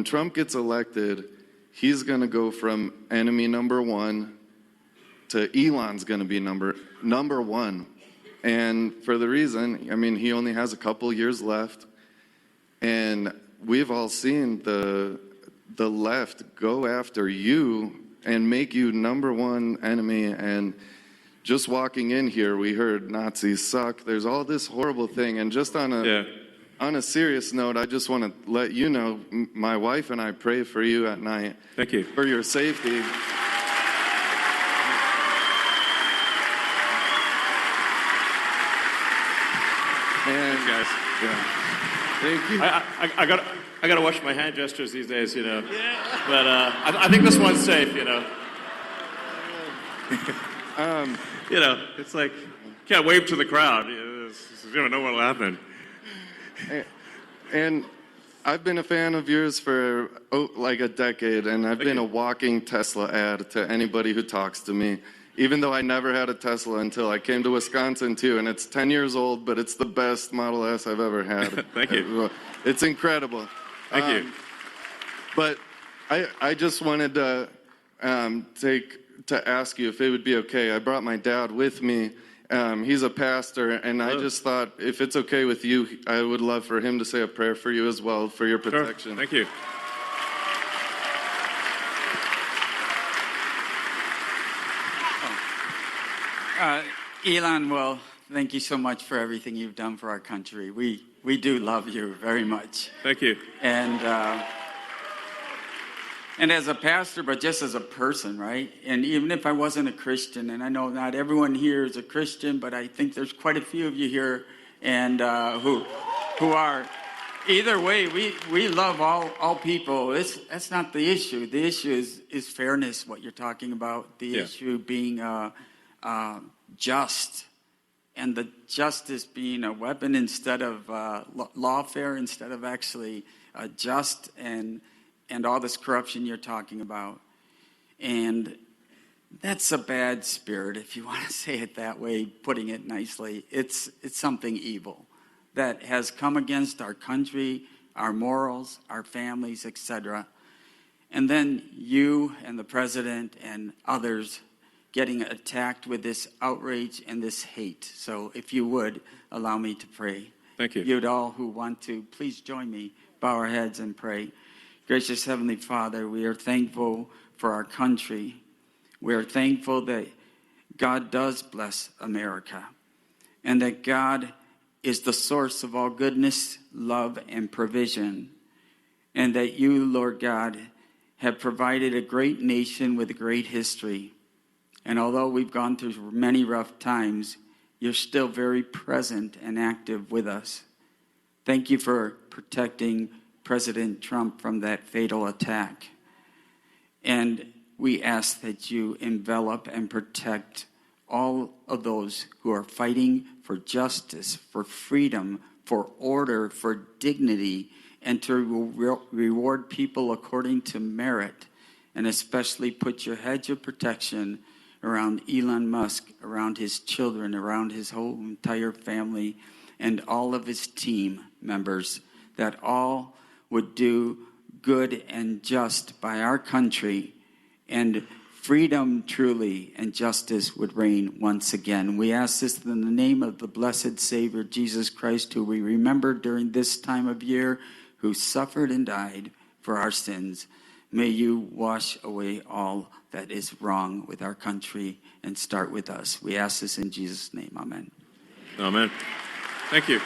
Trump gets elected, he's going to go from enemy number one to Elon's going to be number one. And for the reason, I mean, he only has a couple years left. And we've all seen the left go after you and make you number one enemy. And just walking in here, we heard Nazis suck. There's all this horrible thing. And just on a serious note, I just want to let you know, my wife and I pray for you at night. Thank you. For your safety. And guys. Yeah. Thank you. I got to watch my hand gestures these days, you know. Yeah. But I think this one's safe, you know. You know, it's like can't wave to the crowd. You don't know what'll happen. And I've been a fan of yours for like a decade, and I've been a walking Tesla ad to anybody who talks to me. Even though I never had a Tesla until I came to Wisconsin too, and it's 10 years old, but it's the best Model S I've ever had. Thank you. It's incredible. Thank you. But I just wanted to ask you if it would be okay. I brought my dad with me. He's a pastor, and I just thought, if it's okay with you, I would love for him to say a prayer for you as well, for your protection. Sure. Thank you. Elon, well, thank you so much for everything you've done for our country. We do love you very much. Thank you. And as a pastor, but just as a person, right? And even if I wasn't a Christian, and I know not everyone here is a Christian, but I think there's quite a few of you here and who are. Either way, we love all people. That's not the issue. The issue is fairness, what you're talking about. The issue being just, and the justice being a weapon instead of lawfare, instead of actually just, and all this corruption you're talking about. And that's a bad spirit, if you want to say it that way, putting it nicely. It's something evil that has come against our country, our morals, our families, etc. And then you and the president and others getting attacked with this outrage and this hate. So if you would, allow me to pray. Thank you. You'd all who want to, please join me, bow our heads and pray. Gracious Heavenly Father, we are thankful for our country. We are thankful that God does bless America, and that God is the source of all goodness, love, and provision, and that you, Lord God, have provided a great nation with a great history. And although we've gone through many rough times, you're still very present and active with us. Thank you for protecting President Trump from that fatal attack. And we ask that you envelop and protect all of those who are fighting for justice, for freedom, for order, for dignity, and to reward people according to merit, and especially put your hedge of protection around Elon Musk, around his children, around his whole entire family, and all of his team members, that all would do good and just by our country, and freedom truly and justice would reign once again. We ask this in the name of the blessed Savior, Jesus Christ, who we remember during this time of year, who suffered and died for our sins. May you wash away all that is wrong with our country and start with us. We ask this in Jesus' name. Amen. Amen. Thank you.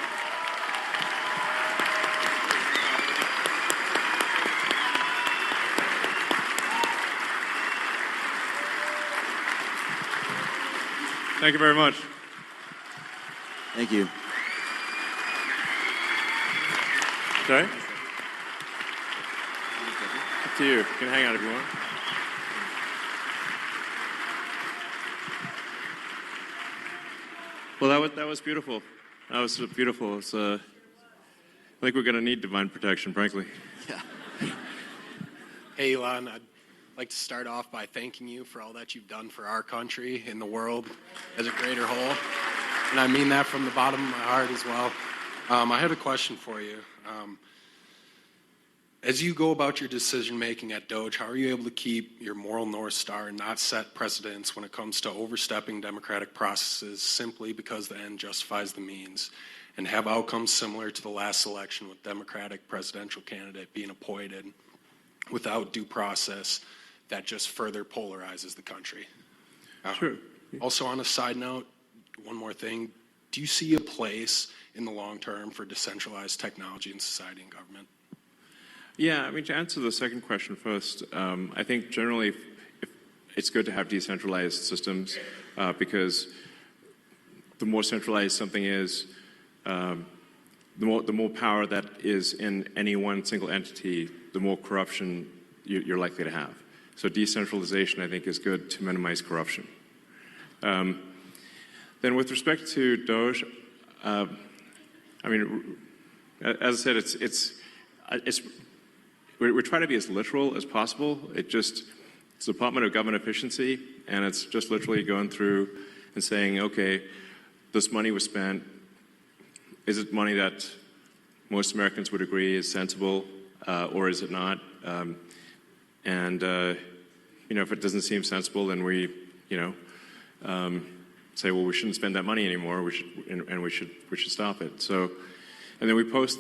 Thank you very much. Thank you. Sorry? Up to you. You can hang out if you want. Well, that was beautiful. That was beautiful. It's, I think we're going to need divine protection, frankly. Hey, Elon, I'd like to start off by thanking you for all that you've done for our country and the world as a greater whole. And I mean that from the bottom of my heart as well. I had a question for you. As you go about your decision-making at DOGE, how are you able to keep your moral North Star and not set precedents when it comes to overstepping democratic processes simply because the end justifies the means, and have outcomes similar to the last election with Democratic presidential candidate being appointed without due process that just further polarizes the country? Sure. Also, on a side note, one more thing. Do you see a place in the long term for decentralized technology in society and government? Yeah, I mean, to answer the second question first, I think generally it's good to have decentralized systems because the more centralized something is, the more power that is in any one single entity, the more corruption you're likely to have. So decentralization, I think, is good to minimize corruption. Then with respect to DOGE, I mean, as I said, we're trying to be as literal as possible. It's the Department of Government Efficiency, and it's just literally going through and saying, okay, this money was spent. Is it money that most Americans would agree is sensible, or is it not? If it doesn't seem sensible, then we, say, well, we shouldn't spend that money anymore. We should stop it. So, and then we post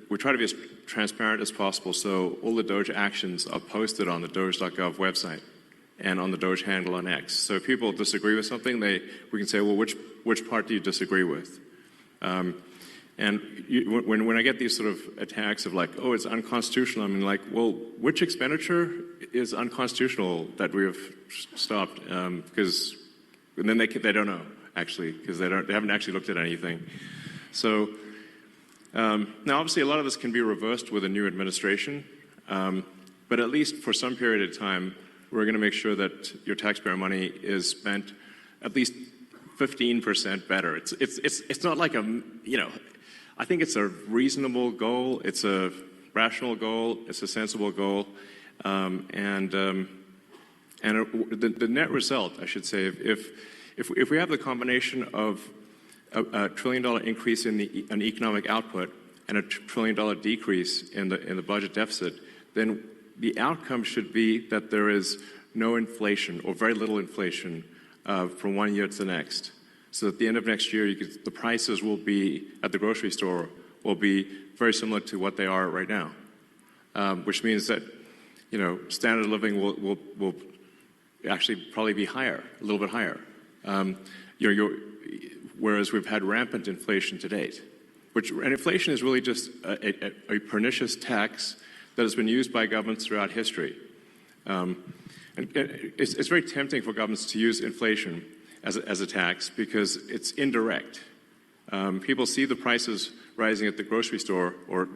we try to be as transparent as possible. So all the DOGE actions are posted on the doge.gov website and on the DOGE handle on X. So if people disagree with something, we can say, well, which part do you disagree with? When I get these sort of attacks of like, oh, it's unconstitutional, I mean, like, well, which expenditure is unconstitutional that we have stopped? Because then they don't know, actually, because they haven't actually looked at anything. So now, obviously, a lot of this can be reversed with a new administration, but at least for some period of time, we're going to make sure that your taxpayer money is spent at least 15% better. It's not like I think it's a reasonable goal. It's a rational goal. It's a sensible goal, and the net result, I should say, if we have the combination of a $1 trillion increase in economic output and a $1 trillion decrease in the budget deficit, then the outcome should be that there is no inflation or very little inflation from one year to the next. So at the end of next year, the prices will be at the grocery store will be very similar to what they are right now, which means that standard of living will actually probably be higher, a little bit higher. Whereas we've had rampant inflation to date, and inflation is really just a pernicious tax that has been used by governments throughout history. And it's very tempting for governments to use inflation as a tax because it's indirect. People see the prices rising at the grocery store or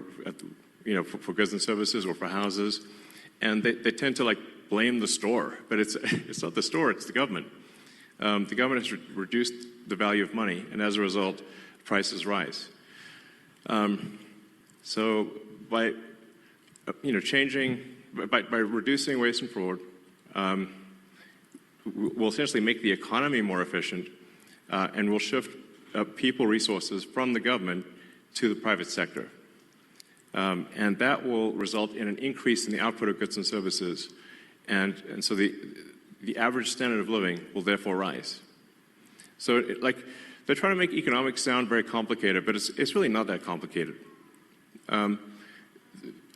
for goods and services or for houses, and they tend to blame the store, but it's not the store, it's the government. The government has reduced the value of money, and as a result, prices rise. So by by reducing waste and fraud, we'll essentially make the economy more efficient, and we'll shift people resources from the government to the private sector. And that will result in an increase in the output of goods and services, and so the average standard of living will therefore rise. So they're trying to make economics sound very complicated, but it's really not that complicated. The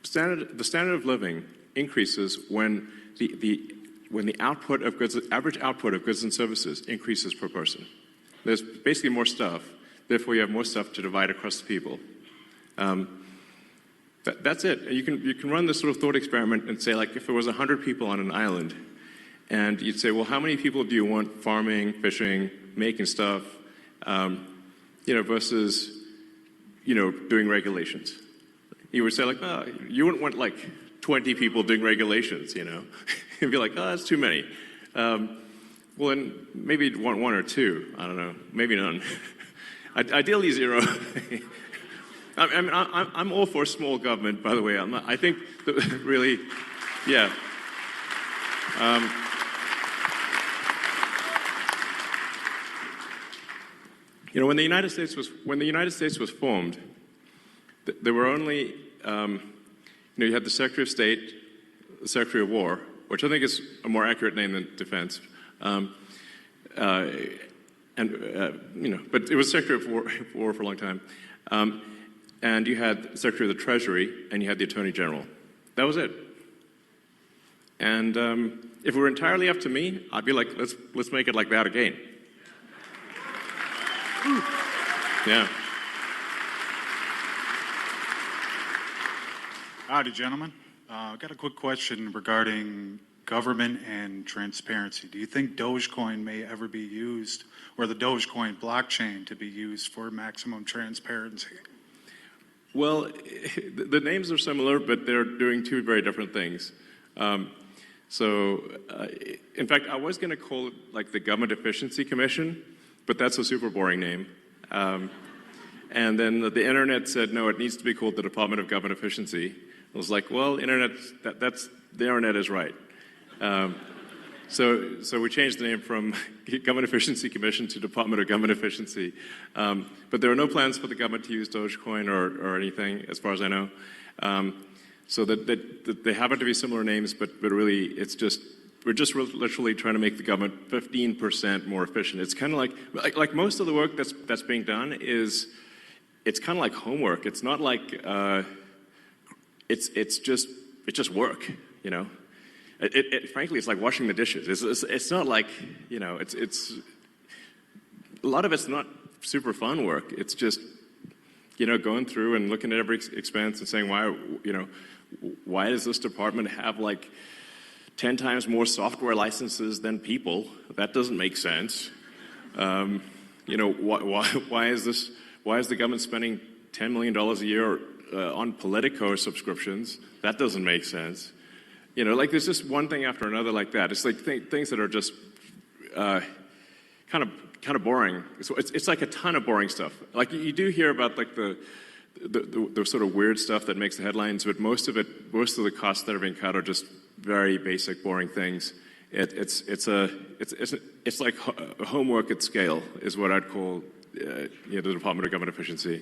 standard of living increases when the output of goods, average output of goods and services increases per person. There's basically more stuff, therefore you have more stuff to divide across the people. That's it. You can run this sort of thought experiment and say, like, if there was 100 people on an island, and you'd say, well, how many people do you want farming, fishing, making stuff, versus, doing regulations? You would say, like, oh, you wouldn't want, like, 20 people doing regulations, You'd be like, oh, that's too many. Well, then maybe you'd want one or two. I don't know. Maybe none. Ideally, zero. I'm all for small government, by the way. I think that really, yeah. When the United States was formed, there were only, you had the Secretary of State, the Secretary of War, which I think is a more accurate name than defense, but it was Secretary of War for a long time. And you had the Secretary of the Treasury, and you had the Attorney General. That was it. And if it were entirely up to me, I'd be like, let's make it like that again. Yeah. Howdy, gentlemen. I've got a quick question regarding government and transparency. Do you think Dogecoin may ever be used, or the Dogecoin blockchain to be used for maximum transparency? Well, the names are similar, but they're doing two very different things. In fact, I was going to call it like the Government Efficiency Commission, but that's a super boring name. And then the internet said, no, it needs to be called the Department of Government Efficiency. I was like, well, the internet is right. So we changed the name from Government Efficiency Commission to Department of Government Efficiency. But there are no plans for the government to use Dogecoin or anything, as far as I know. So that they happen to be similar names, but really it's just, we're just literally trying to make the government 15% more efficient. It's kind of like most of the work that's being done it's kind of like homework. It's not like, it's just work, Frankly, it's like washing the dishes. It's not like, it's a lot of it's not super fun work. It's just, going through and looking at every expense and saying, why does this department have like 10 times more software licenses than people? That doesn't make sense. Why is the government spending $10 million a year on Politico subscriptions? That doesn't make sense. There's just one thing after another like that. It's like things that are just kind of boring. So it's like a ton of boring stuff. Like you do hear about like the sort of weird stuff that makes the headlines, but most of the costs that are being cut are just very basic, boring things. It's like homework at scale is what I'd call the Department of Government Efficiency.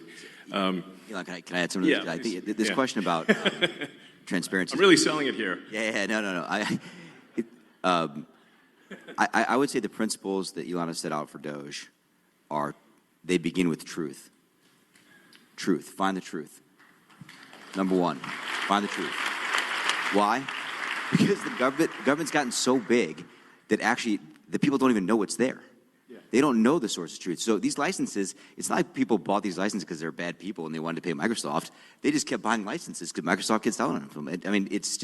Elon, can I add something? Yeah, I think this question about transparency. I'm really selling it here. Yeah, no. I would say the principles that Elon has set out for Doge they begin with truth. Truth. Find the truth. Number one, find the truth. Why? Because the government's gotten so big that actually the people don't even know what's there. They don't know the source of truth. So these licenses, it's not like people bought these licenses because they're bad people and they wanted to pay Microsoft. They just kept buying licenses because Microsoft kept selling them. I mean, it's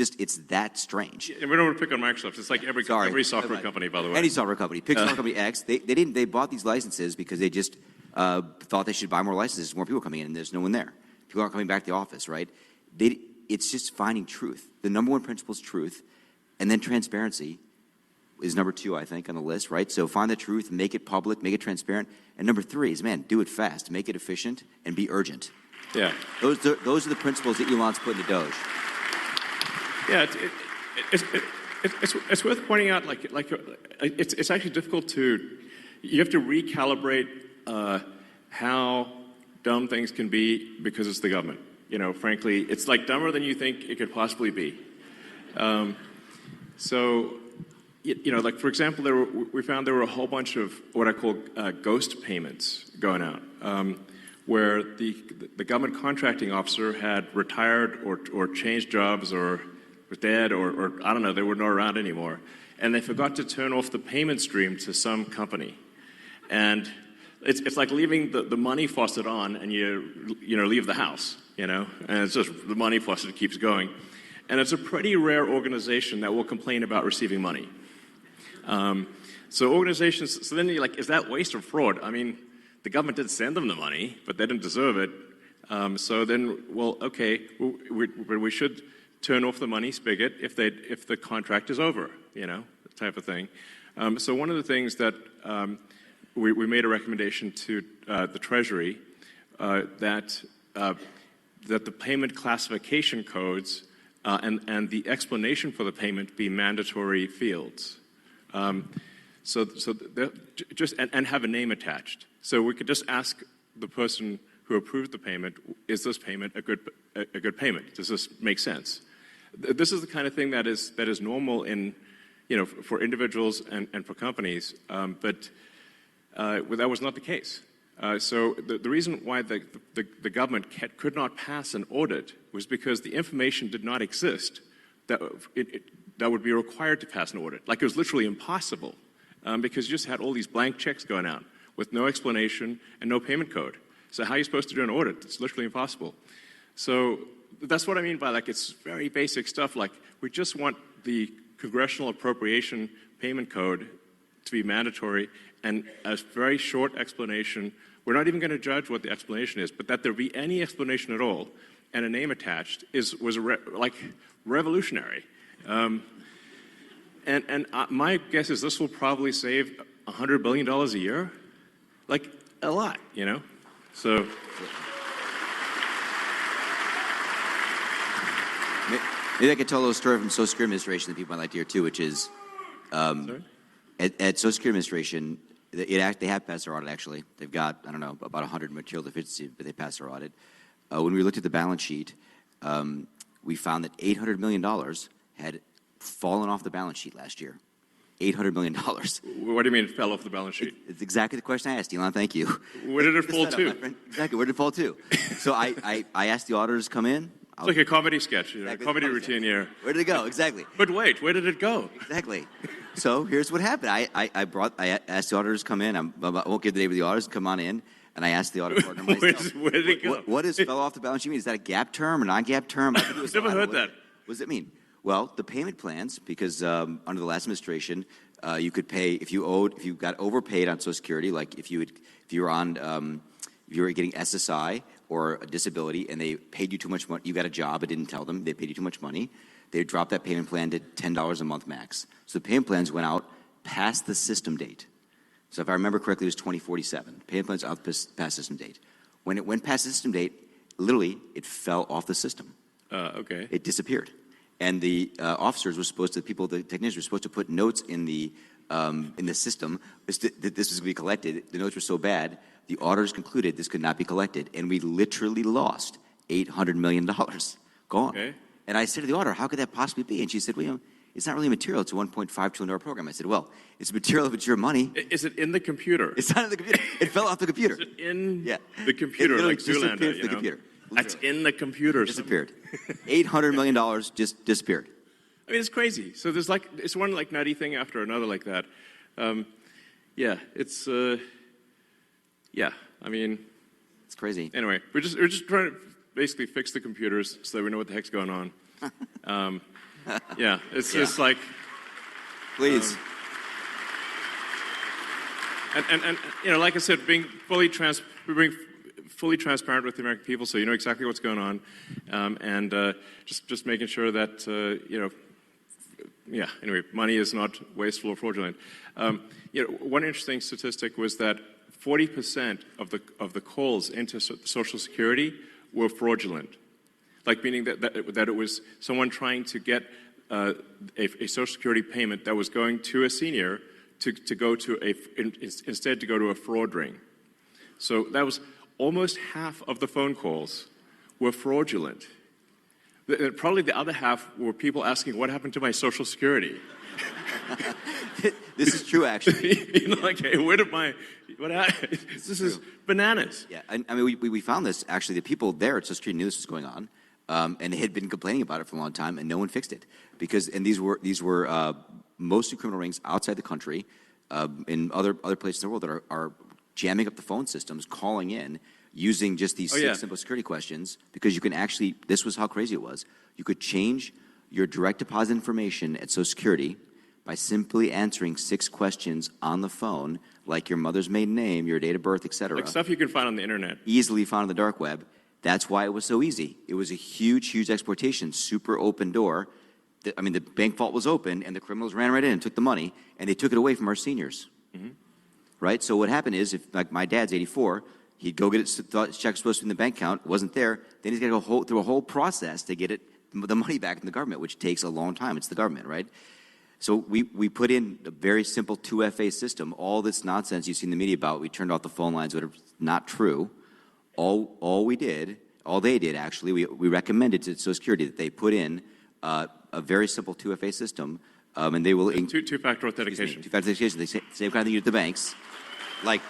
that strange. And we don't want to pick on Microsoft. It's like every software company, by the way. Any software company. Pick software company X. They bought these licenses because they just thought they should buy more licenses. More people coming in and there's no one there. People aren't coming back to the office, right? It's just finding truth. The number one principle is truth. And then transparency is number two, I think, on the list, right? So find the truth, make it public, make it transparent. And number three is, do it fast, make it efficient, and be urgent. Yeah. Those are the principles that Elon's put into Doge. Yeah, it's worth pointing out, it's actually difficult you have to recalibrate how dumb things can be because it's the government. Frankly, it's like dumber than you think it could possibly be. Like for example, we found there were a whole bunch of what I call ghost payments going out, where the government contracting officer had retired or changed jobs or dead or I don't know, they were not around anymore. And they forgot to turn off the payment stream to some company. And it's like leaving the money faucet on and you leave the house, and it's just the money faucet keeps going. And it's a pretty rare organization that will complain about receiving money. So organizations, so then you're like, is that waste or fraud? I mean, the government did send them the money, but they didn't deserve it. So then, well, okay, we should turn off the money spigot if the contract is over, type of thing. So one of the things that we made a recommendation to the Treasury that the payment classification codes and the explanation for the payment be mandatory fields. So just have a name attached. So we could just ask the person who approved the payment, is this payment a good payment? Does this make sense? This is the kind of thing that is normal in, for individuals and for companies, but that was not the case. So the reason why the government could not pass an audit was because the information did not exist that would be required to pass an audit. Like it was literally impossible because you just had all these blank checks going out with no explanation and no payment code. So how are you supposed to do an audit? It's literally impossible. So that's what I mean by it's very basic stuff. Like we just want the congressional appropriation payment code to be mandatory and a very short explanation. We're not even going to judge what the explanation is, but that there be any explanation at all and a name attached was revolutionary. My guess is this will probably save $100 billion a year, like a lot, So. Maybe I could tell a little story from Social Security Administration that people might like to hear too, which is at Social Security Administration, they have passed their audit actually. They've got, I don't know, about 100 material deficiencies, but they passed their audit. When we looked at the balance sheet, we found that $800 million had fallen off the balance sheet last year. $800 million. What do you mean it fell off the balance sheet? It's exactly the question I asked, Elon. Thank you. Where did it fall to? Exactly, where did it fall to? So I asked the auditors to come in. It's like a comedy sketch, Exactly, comedy routine here. Where did it go? Exactly. But wait, where did it go? Exactly. So here's what happened. I asked the auditors to come in. I won't give the name of the auditors. Come on in. And I asked the audit partner myself. Where did it go? What does fell off the balance sheet mean? Is that a gap term or non-gap term? I've never heard that. What does it mean? Well, the payment plans, because under the last administration, you could pay if you got overpaid on Social Security, like if you were getting SSI or a disability and they paid you too much money, you got a job, but didn't tell them, they paid you too much money, they dropped that payment plan to $10 a month max. So the payment plans went out past the system date. So if I remember correctly, it was 2047. Payment plans out past system date. When it went past the system date, literally, it fell off the system. Okay. It disappeared. And the officers were supposed to, the technicians were supposed to put notes in the system that this was going to be collected. The notes were so bad, the auditors concluded this could not be collected, and we literally lost $800 million. Gone. Okay. And I said to the auditor, how could that possibly be? And she said, well, it's not really material. It's a $1.5 trillion program. I said, well, it's material if it's your money. Is it in the computer? It's not in the computer. It fell off the computer. Is it in the computer, like Zoolander, the computer. That's in the computer. Disappeared. $800 million just disappeared. I mean, it's crazy. So there's it's one nutty thing after another like that. It's I mean, it's crazy. Anyway, we're just trying to basically fix the computers so that we know what the heck's going on. It's just like, please. And like I said, being fully transparent with the American people, so you know exactly what's going on, and just making sure that Anyway, money is not wasteful or fraudulent. One interesting statistic was that 40% of the calls into Social Security were fraudulent, like meaning that it was someone trying to get a Social Security payment that was going to a senior to go to instead to go to a fraud ring. So that was almost half of the phone calls were fraudulent. Probably the other half were people asking, what happened to my Social Security? This is true, actually. Hey, where did what happened? This is bananas. Yeah, I mean, we found this, actually, the people there at Social Security knew this was going on. And they had been complaining about it for a long time, and no one fixed it. These were mostly criminal rings outside the country, in other places in the world that are jamming up the phone systems, calling in, using just these six simple security questions, because you can actually, this was how crazy it was, you could change your direct deposit information at Social Security by simply answering 6 questions on the phone, like your mother's maiden name, your date of birth, etc. Like stuff you can find on the internet. Easily found on the dark web. That's why it was so easy. It was a huge, huge exploitation, super open door. I mean, the bank vault was open, and the criminals ran right in and took the money, and they took it away from our seniors. Mm-hmm. Right? So what happened is, if like my dad's 84, he'd go get it, thought his check was supposed to be in the bank account, wasn't there, then he's got to go through a whole process to get the money back from the government, which takes a long time. It's the government, right? So we put in a very simple 2FA system. All this nonsense you see in the media about, we turned off the phone lines, whatever, not true. All they did actually, we recommended to Social Security that they put in a very simple 2FA system, and they will... Two-factor authentication. Two-factor authentication. They same kind of thing you do at the banks. Like,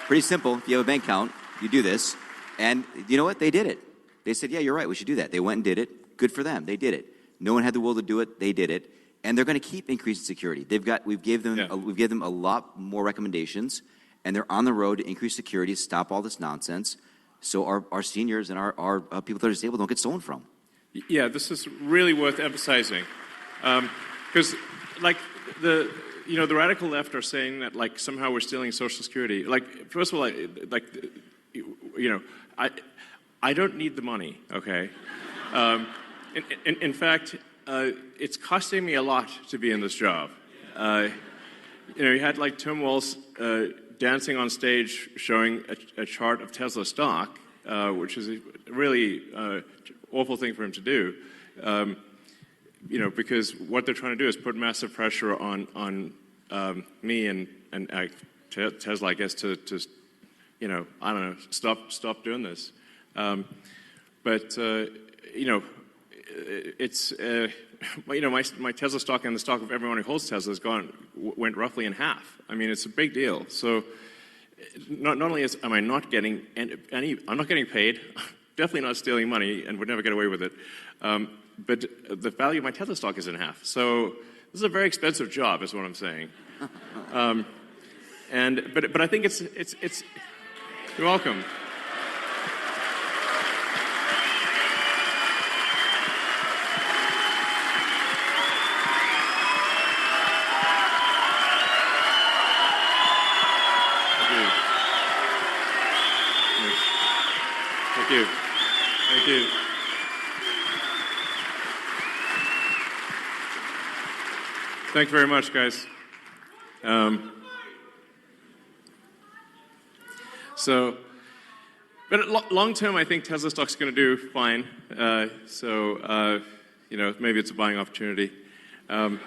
pretty simple. If you have a bank account, you do this. And you know what? They did it. They said, yeah, you're right, we should do that. They went and did it. Good for them. They did it. No one had the will to do it. They did it. And they're going to keep increasing security. We've given them a lot more recommendations, and they're on the road to increase security, stop all this nonsense, so our seniors and our people that are disabled don't get stolen from. Yeah, this is really worth emphasizing, because like the radical left are saying that like somehow we're stealing Social Security. Like, first of all, I don't need the money. Okay, in fact, it's costing me a lot to be in this job. You had like Tim Walz dancing on stage showing a chart of Tesla stock, which is a really awful thing for him to do. Because what they're trying to do is put massive pressure on me and Tesla, I guess, to I don't know, stop doing this. It's my Tesla stock and the stock of everyone who holds Tesla went roughly in half. I mean, it's a big deal. So not only am I not getting I'm not getting paid, definitely not stealing money, and would never get away with it. But the value of my Tesla stock is in half. So this is a very expensive job, is what I'm saying. But I think it's you're welcome. Thank you. Thank you very much, guys. But long term, I think Tesla stock's going to do fine. Maybe it's a buying opportunity. But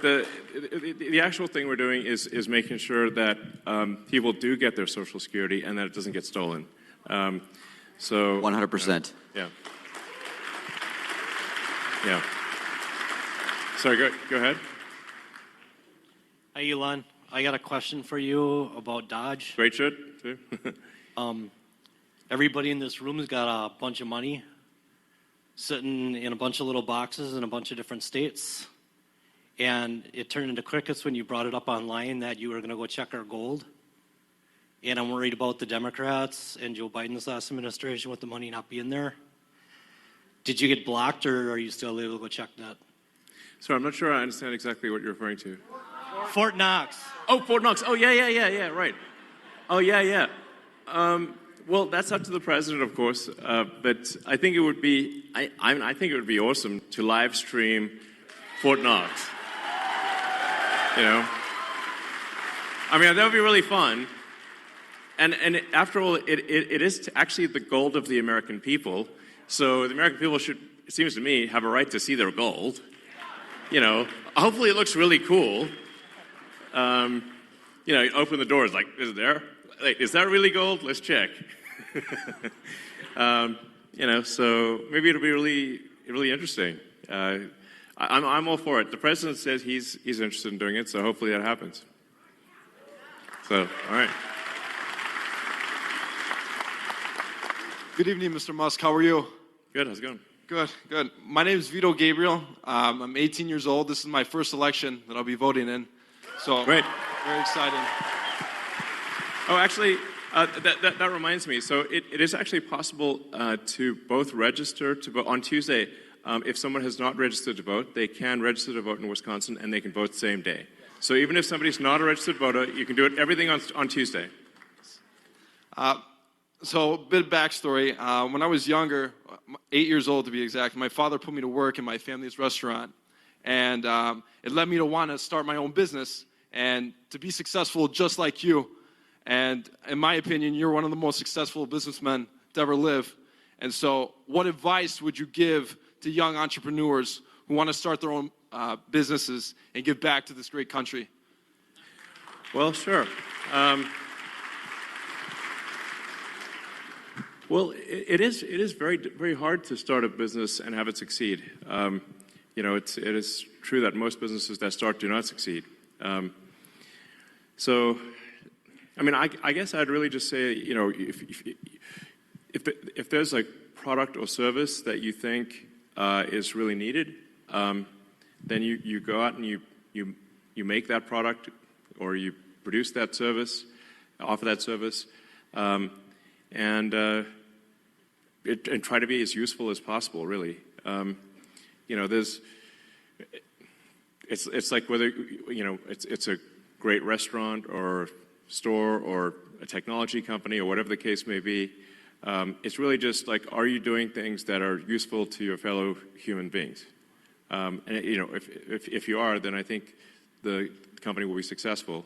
the actual thing we're doing is making sure that people do get their Social Security and that it doesn't get stolen. 100%. Yeah. Sorry, go ahead. Hi, Elon. I got a question for you about DOGE. Great shirt, too. Everybody in this room has got a bunch of money sitting in a bunch of little boxes in a bunch of different states. And it turned into crickets when you brought it up online that you were going to go check our gold. And I'm worried about the Democrats and Joe Biden's last administration with the money not being there. Did you get blocked, or are you still able to go check that? Sorry, I'm not sure I understand exactly what you're referring to. Fort Knox. Oh, Fort Knox. Oh, yeah, right. Oh, yeah. Well, that's up to the president, of course. But I think it would be, I think it would be awesome to live stream Fort Knox. I mean, that would be really fun. And after all, it is actually the gold of the American people. So the American people should, it seems to me, have a right to see their gold. Hopefully it looks really cool. You open the doors, like, is it there? Like, is that really gold? Let's check. So maybe it'll be really, really interesting. I'm all for it. The president says he's interested in doing it, so hopefully that happens. So, all right. Good evening, Mr. Musk. How are you? Good. How's it going? Good, good. My name is Vito Gabriel. I'm 18 years old. This is my first election that I'll be voting in. So Great. Very exciting. Oh, actually, that reminds me. So it is actually possible to both register to vote on Tuesday. If someone has not registered to vote, they can register to vote in Wisconsin, and they can vote the same day. So even if somebody's not a registered voter, you can do everything on Tuesday. So a bit of backstory. When I was younger, 8 years old to be exact, my father put me to work in my family's restaurant. And it led me to want to start my own business and to be successful just like you. And in my opinion, you're one of the most successful businessmen to ever live. And so what advice would you give to young entrepreneurs who want to start their own businesses and give back to this great country? Well, sure. Well, it is very hard to start a business and have it succeed. It is true that most businesses that start do not succeed. So, I mean, I guess I'd really just say, if there's a product or service that you think is really needed, then you go out and you make that product, or you produce that service, offer that service, and try to be as useful as possible, really. It's like whether, it's a great restaurant or store or a technology company or whatever the case may be. It's really just like, are you doing things that are useful to your fellow human beings? And if you are, then I think the company will be successful.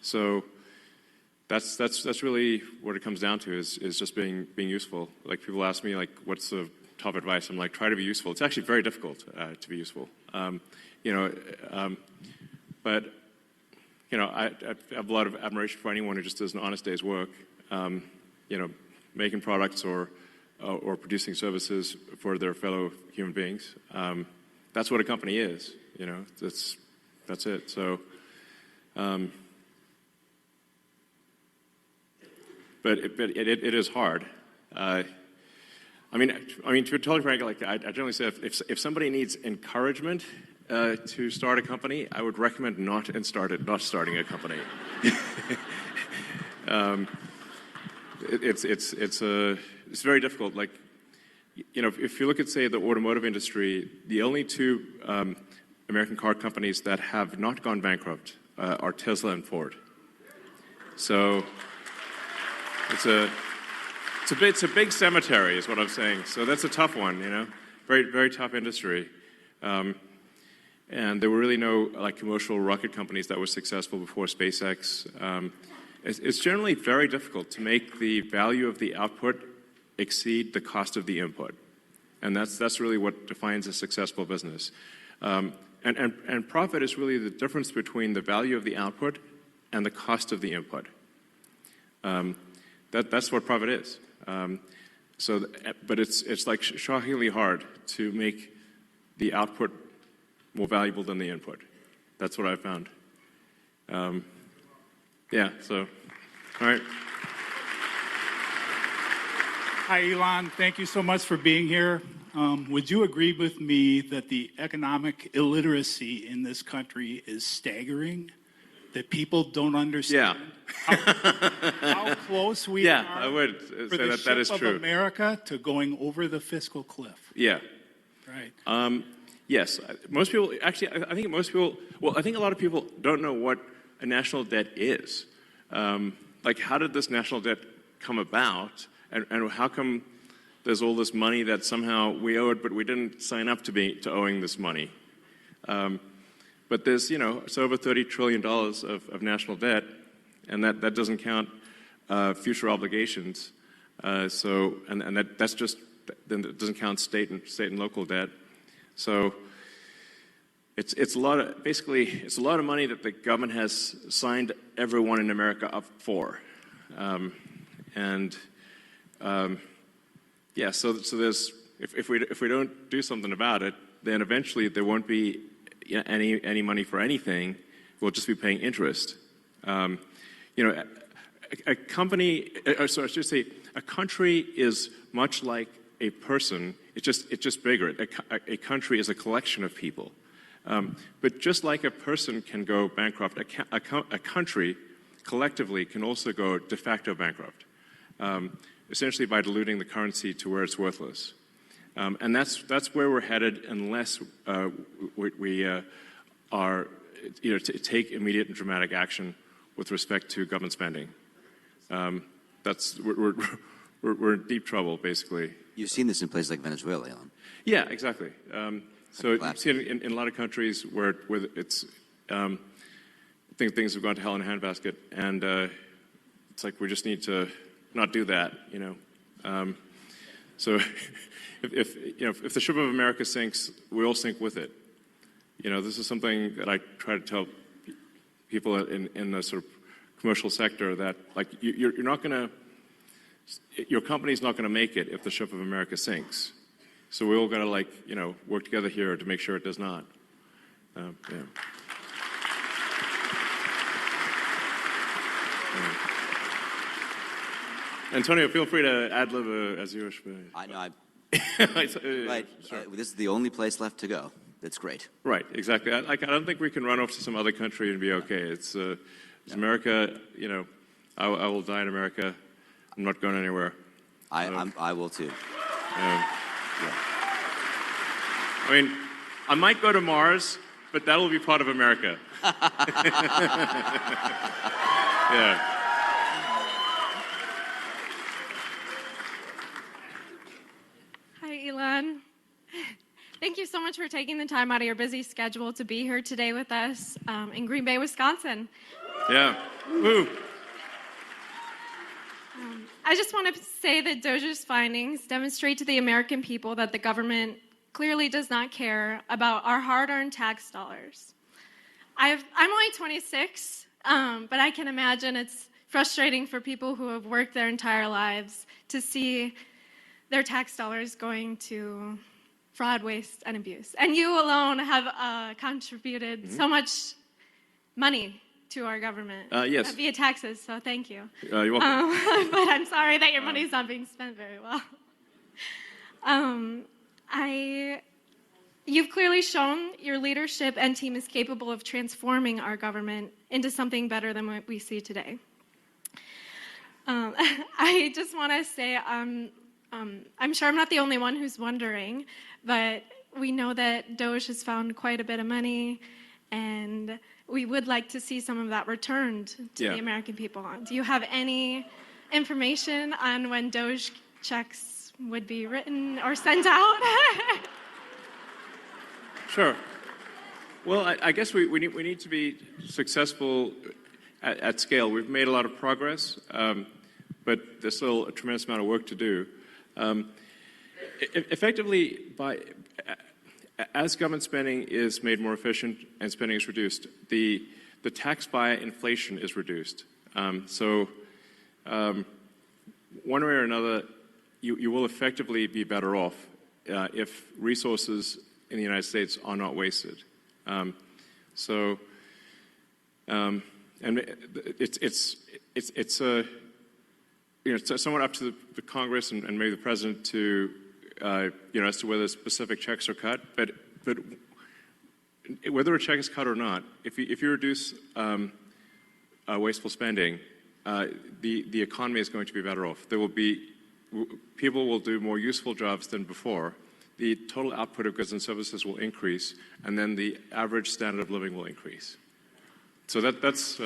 So that's really what it comes down to, is just being useful. Like, people ask me, like, what's the top advice? I'm like, try to be useful. It's actually very difficult to be useful. But I have a lot of admiration for anyone who just does an honest day's work. Making products or producing services for their fellow human beings. That's what a company is. That's it. So. But it is hard. I mean, to be totally frank, like I generally say, if somebody needs encouragement to start a company, I would recommend not starting a company. It's very difficult. Like, if you look at, say, the automotive industry, the only two American car companies that have not gone bankrupt are Tesla and Ford. So. It's a big cemetery, is what I'm saying. So that's a tough one, very tough industry. And there were really no commercial rocket companies that were successful before SpaceX. It's generally very difficult to make the value of the output exceed the cost of the input, and that's really what defines a successful business. And profit is really the difference between the value of the output and the cost of the input. That's what profit is. But it's like shockingly hard to make the output more valuable than the input. That's what I found. So, all right. Hi, Elon. Thank you so much for being here. Would you agree with me that the economic illiteracy in this country is staggering? That people don't understand how close we are I would for say the that is ship true. of America to going over the fiscal cliff. Yeah. Right. Yes. Most people, actually, I think a lot of people don't know what a national debt is. Like, how did this national debt come about? And how come there's all this money that somehow we owe it, but we didn't sign up to owing this money? But there's, it's over $30 trillion of national debt, and that doesn't count future obligations. That's just, then it doesn't count state and local debt. So it's a lot of money that the government has signed everyone in America up for. So there's, if we don't do something about it, then eventually there won't be any money for anything. We'll just be paying interest. a company, so I should say, a country is much like a person. It's just bigger. A country is a collection of people. But just like a person can go bankrupt, a country collectively can also go de facto bankrupt, essentially by diluting the currency to where it's worthless. And that's where we're headed unless we are, take immediate and dramatic action with respect to government spending. We're in deep trouble, basically. You've seen this in places like Venezuela, Elon. Yeah, exactly. So you see it in a lot of countries where it's, I think things have gone to hell in a handbasket, and it's like we just need to not do that, So if the ship of America sinks, we all sink with it. This is something that I try to tell people in the sort of commercial sector that, like, you're not going to, your company's not going to make it if the ship of America sinks. So we all got to, work together here to make sure it does not. Antonio, feel free to ad-lib as you wish. I know. Right. This is the only place left to go. That's great. Right, exactly. I don't think we can run off to some other country and be okay. It's America, I will die in America. I'm not going anywhere. I will too. I mean, I might go to Mars, but that'll be part of America. Yeah. Hi, Elon. Thank you so much for taking the time out of your busy schedule to be here today with us in Green Bay, Wisconsin. Yeah. Woo. I just want to say that DOGE's findings demonstrate to the American people that the government clearly does not care about our hard-earned tax dollars. I'm only 26, but I can imagine it's frustrating for people who have worked their entire lives to see their tax dollars going to fraud, waste, and abuse. And you alone have contributed so much money to our government yes. via taxes, so thank you. You're welcome. But I'm sorry that your money's not being spent very well. You've clearly shown your leadership and team is capable of transforming our government into something better than what we see today. I just want to say I'm sure I'm not the only one who's wondering, but we know that DOGE has found quite a bit of money, and we would like to see some of that returned to the American people. Do you have any information on when DOGE checks would be written or sent out? Sure. Well, I guess we need to be successful at scale. We've made a lot of progress, but there's still a tremendous amount of work to do. Effectively, as government spending is made more efficient and spending is reduced, the tax by inflation is reduced. So one way or another, you will effectively be better off if resources in the United States are not wasted. And it's somewhat up to the Congress and maybe the president to as to whether specific checks are cut. But whether a check is cut or not, if you reduce wasteful spending, the economy is going to be better off. People will do more useful jobs than before. The total output of goods and services will increase, and then the average standard of living will increase. So that's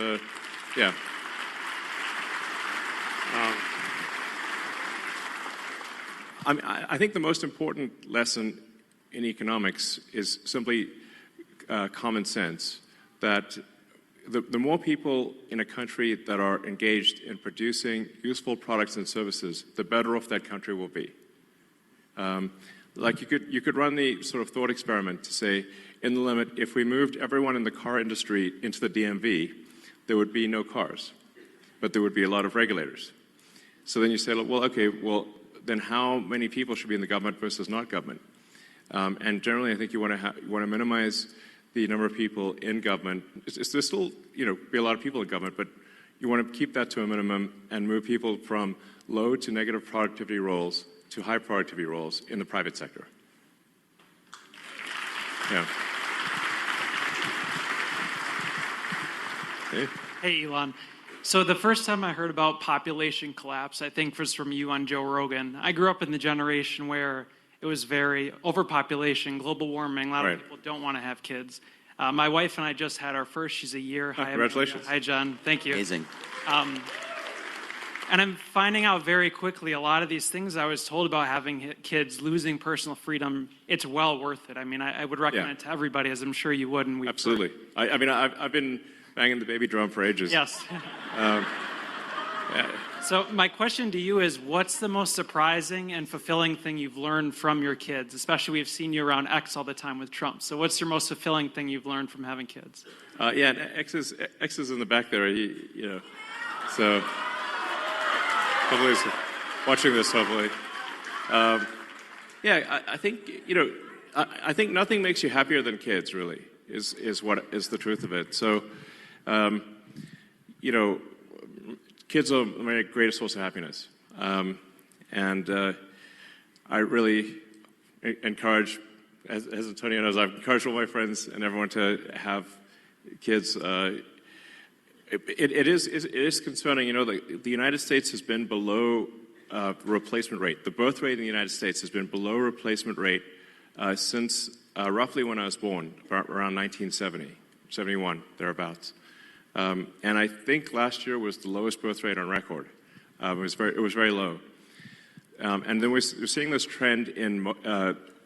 yeah. I think the most important lesson in economics is simply common sense, that the more people in a country that are engaged in producing useful products and services, the better off that country will be. Like you could run the sort of thought experiment to say, in the limit, if we moved everyone in the car industry into the DMV, there would be no cars, but there would be a lot of regulators. So then you say, well, okay, well, then how many people should be in the government versus not government? And generally, I think you want to minimize the number of people in government. There's still, be a lot of people in government, but You want to keep that to a minimum and move people from low to negative productivity roles to high productivity roles in the private sector. Yeah. Okay. Hey, Elon. So the first time I heard about population collapse, I think was from you on Joe Rogan. I grew up in the generation where it was very overpopulation, global warming. A lot of people don't want to have kids. My wife and I just had our first. She's a year. Hi, congratulations. Hi, John. Thank you. Amazing. And I'm finding out very quickly a lot of these things I was told about having kids, losing personal freedom, it's well worth it. I mean, I would recommend it to everybody, as I'm sure you would. And Absolutely. I mean, I've been banging the baby drum for ages. Yes. Yeah. So my question to you is, what's the most surprising and fulfilling thing you've learned from your kids? Especially we've seen you around X all the time with Trump. So what's your most fulfilling thing you've learned from having kids? Yeah, and X is in the back there. So hopefully he's watching this. Hopefully, yeah. I think I think nothing makes you happier than kids. Really, is what is the truth of it. So, kids are my greatest source of happiness, and I really encourage, as Antonio knows, I've encouraged all my friends and everyone to have kids. It is concerning. The United States has been below replacement rate. The birth rate in the United States has been below replacement rate since roughly when I was born, around 1970, 71, thereabouts. And I think last year was the lowest birth rate on record. It was very low. And then we're seeing this trend in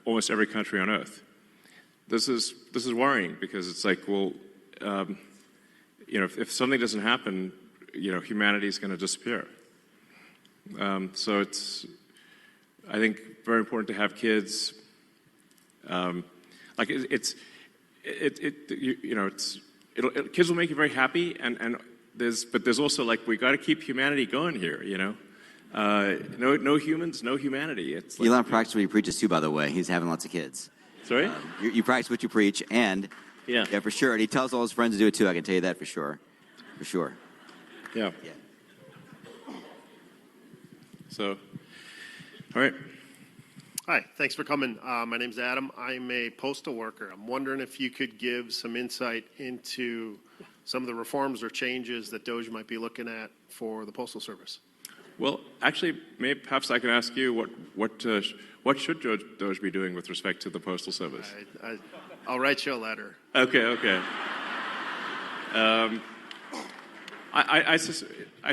almost every country on Earth. This is worrying because it's like, well, if something doesn't happen, humanity is going to disappear. So it's, I think, very important to have kids. Kids will make you very happy, but there's also we got to keep humanity going here. No humans, no humanity. It's Elon practices what he preaches too, by the way. He's having lots of kids. Sorry? You practice what you preach, and yeah, for sure. And he tells all his friends to do it too. I can tell you that for sure. For sure. Yeah. So, all right. Hi, thanks for coming. My name's Adam. I'm a postal worker. I'm wondering if you could give some insight into some of the reforms or changes that DOGE might be looking at for the Postal Service. Well, actually, perhaps I can ask you what should DOGE be doing with respect to the Postal Service? I'll write you a letter. Okay. I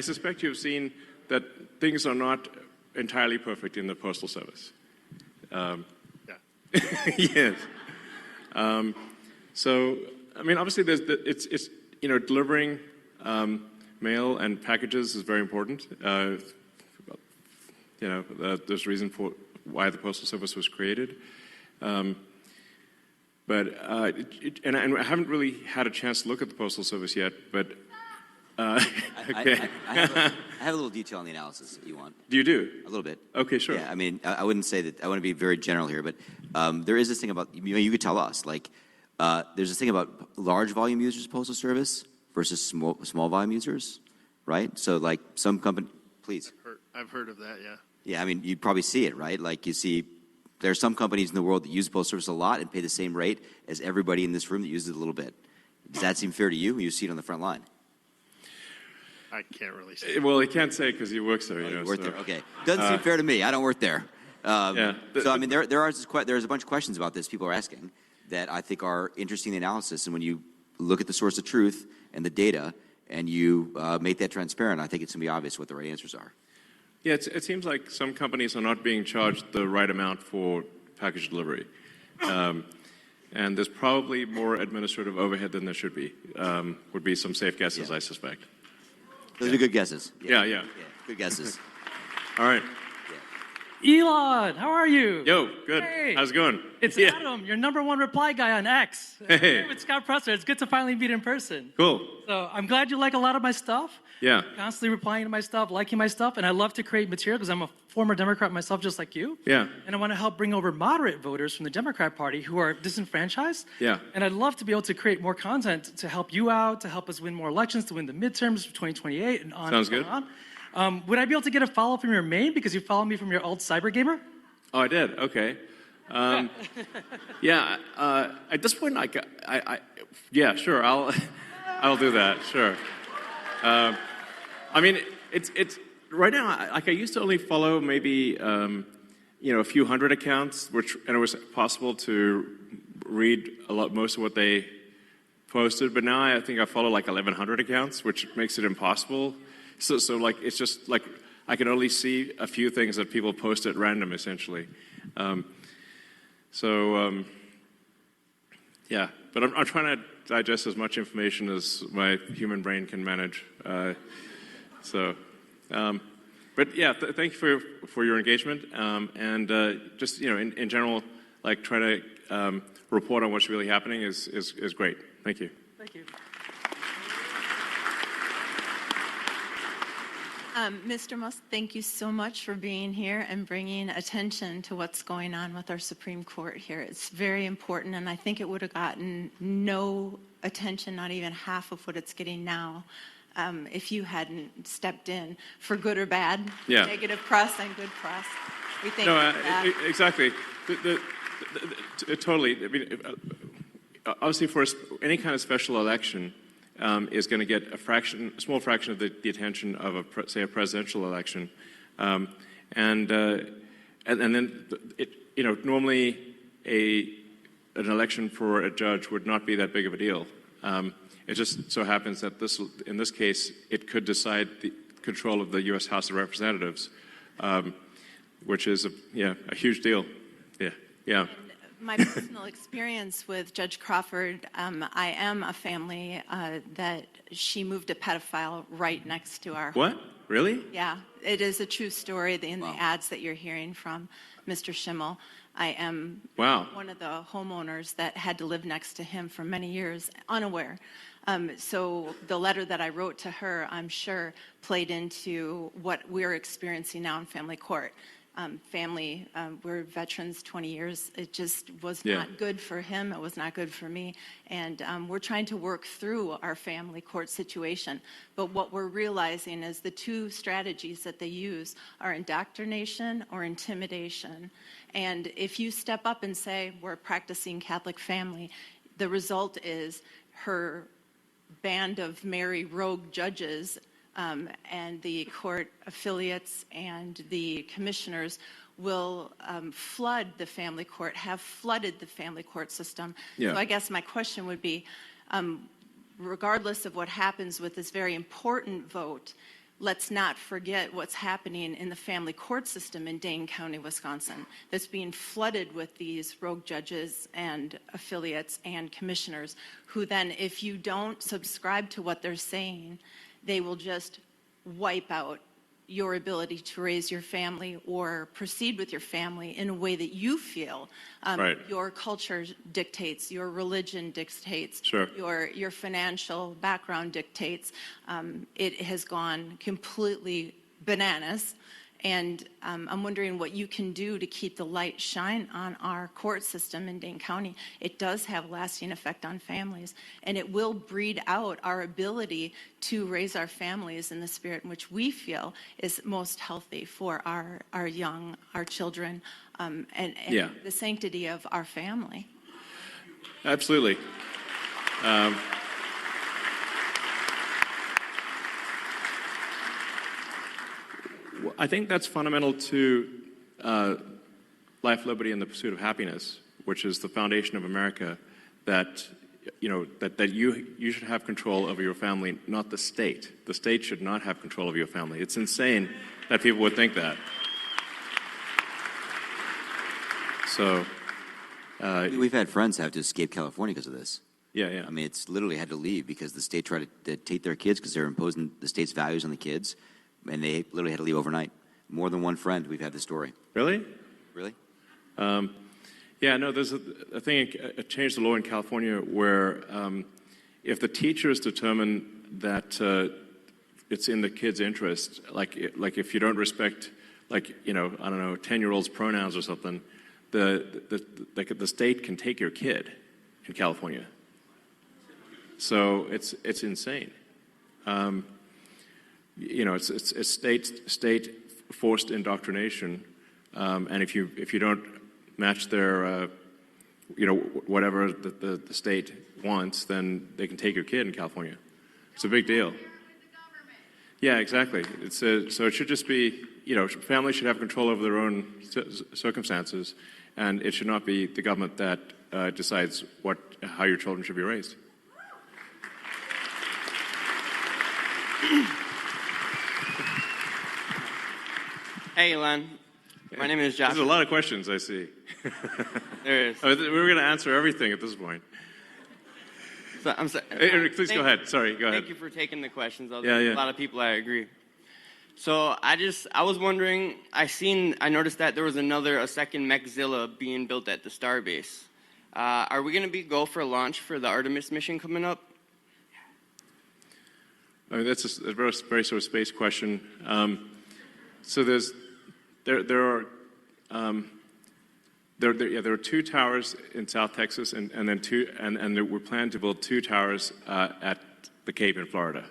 suspect you've seen that things are not entirely perfect in the Postal Service. Yes. So, I mean, obviously, it's delivering mail and packages is very important. There's a reason for why the Postal Service was created. But I haven't really had a chance to look at the Postal Service yet, but okay. I have a little detail on the analysis if you want. Do you do? A little bit. Okay, sure. Yeah, I mean, I wouldn't say that, I want to be very general here, but there is this thing about, you could tell us, there's this thing about large volume users of Postal Service versus small volume users, right? So some company, please. I've heard of that, yeah. Yeah, I mean, you probably see it, right? You see, there are some companies in the world that use the Postal Service a lot and pay the same rate as everybody in this room that uses it a little bit. Does that seem fair to you when you see it on the front line? I can't really say. Well, he can't say because he works there. You work there, okay. Doesn't seem fair to me. I don't work there. So, I mean, there's a bunch of questions about this people are asking that I think are interesting in the analysis. And when you look at the source of truth and the data and you make that transparent, I think it's going to be obvious what the right answers are. Yeah, it seems like some companies are not being charged the right amount for package delivery. And there's probably more administrative overhead than there should be, would be some safe guesses, I suspect. Those are good guesses. Yeah. Good guesses. All right. Elon, how are you? Yo, good. Hey. How's it going? It's Yeah. Adam, your #1 reply guy on X. Hey. With Scott Presser. It's good to finally meet in person. Cool. So I'm glad you like a lot of my stuff. Yeah. Constantly replying to my stuff, liking my stuff, and I love to create material because I'm a former Democrat myself, just like you. Yeah. And I want to help bring over moderate voters from the Democrat Party who are disenfranchised. Yeah. And I'd love to be able to create more content to help you out, to help us win more elections, to win the midterms of 2028, and on Sounds and good. on. Would I be able to get a follow from your main because you follow me from your old cyber gamer? Oh, I did. Okay. Yeah. At this point, yeah, sure. I'll do that. Sure. I mean, it's right now. I used to only follow maybe a few hundred accounts, and it was possible to read most of what they posted. But now I think I follow like 1,100 accounts, which makes it impossible. So like it's just like I can only see a few things that people post at random, essentially. Yeah, but I'm trying to digest as much information as my human brain can manage. But yeah, thank you for your engagement, and just in general, like trying to report on what's really happening is great. Thank you. Thank you. Mr. Musk, thank you so much for being here and bringing attention to what's going on with our Supreme Court here. It's very important, and I think it would have gotten no attention, not even half of what it's getting now, if you hadn't stepped in, for good or bad, Yeah. negative press and good press. We thank No, you for that. exactly. Totally. I mean, obviously, for any kind of special election, is going to get a small fraction of the attention of say a presidential election, and then normally an election for a judge would not be that big of a deal. It just so happens that in this case it could decide the control of the U.S. House of Representatives, which is a huge deal. Yeah. My personal experience with Judge Crawford, I am a family that she moved a pedophile right next to our home. What? Really? Yeah, it is a true story in the ads that you're hearing from Mr. Schimmel. I am one of the homeowners that had to live next to him for many years, unaware. So the letter that I wrote to her, I'm sure, played into what we're experiencing now in family court. We're veterans 20 years. It just was not good for him. It was not good for me. And we're trying to work through our family court situation. But what we're realizing is the two strategies that they use are indoctrination or intimidation. And if you step up and say, we're a practicing Catholic family, the result is her band of merry rogue judges and the court affiliates and the commissioners will flood the family court, have flooded the family court system. Yeah. So I guess my question would be, regardless of what happens with this very important vote, let's not forget what's happening in the family court system in Dane County, Wisconsin, that's being flooded with these rogue judges and affiliates and commissioners who then, if you don't subscribe to what they're saying, they will just wipe out your ability to raise your family or proceed with your family in a way that you feel your culture dictates, your religion dictates, your financial background dictates. It has gone completely bananas. And I'm wondering what you can do to keep the light shine on our court system in Dane County. It does have a lasting effect on families, and it will breed out our ability to raise our families in the spirit in which we feel is most healthy for our young, our children, and the sanctity of our family. Absolutely. I think that's fundamental to life, liberty, and the pursuit of happiness, which is the foundation of America. That you should have control over your family, not the state. The state should not have control of your family. It's insane that people would think that. So we've had friends have to escape California because of this. Yeah. I mean, it's literally had to leave because the state tried to take their kids because they're imposing the state's values on the kids. And they literally had to leave overnight. More than one friend, we've had this story. Really? Really? Yeah, no, there's a thing, a change the law in California where if the teachers determine that it's in the kid's interest, like if you don't respect, like, I don't know, 10-year-old's pronouns or something, the state can take your kid in California. So it's insane. It's state forced indoctrination, and if you don't match their whatever the state wants, then they can take your kid in California. It's a big deal. Yeah, exactly. So it should just be, families should have control over their own circumstances, and it should not be the government that decides how your children should be raised. Hey, Elon. My name is Josh. There's a lot of questions, I see. There is. We were going to answer everything at this point. So, I'm sorry. Please go ahead. Sorry, go ahead. Thank you for taking the questions. Yeah. A lot of people, I agree. So I was wondering, I noticed that there was a second Mechzilla being built at the Starbase. Are we going to go for a launch for the Artemis mission coming up? I mean, that's a very sort of space question. So there are two towers in South Texas, and then we're planning to build two towers at the Cape in Florida,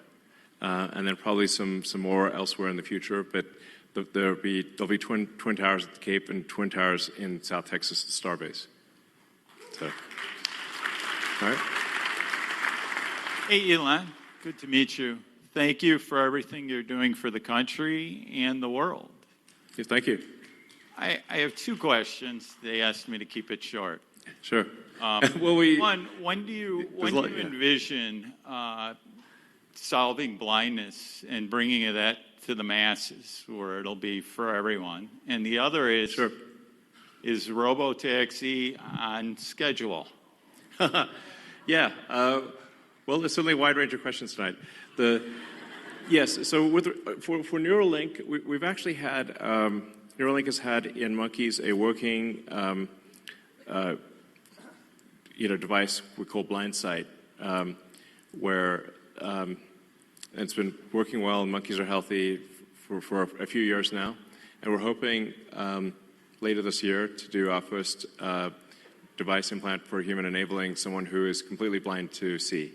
and then probably some more elsewhere in the future. But there'll be twin towers at the Cape and twin towers in South Texas at Starbase. So, all right. Hey, Elon. Good to meet you. Thank you for everything you're doing for the country and the world. Yeah, thank you. I have two questions. They asked me to keep it short. Sure. When do you envision solving blindness and bringing that to the masses where it'll be for everyone? And the other is, is robo-taxi on schedule? Yeah. Well, there's certainly a wide range of questions tonight. Yes, so for Neuralink, we've actually had, Neuralink has had in monkeys a working, device we call Blind Sight, where it's been working well and monkeys are healthy for a few years now. And we're hoping later this year to do our first device implant for human enabling someone who is completely blind to see.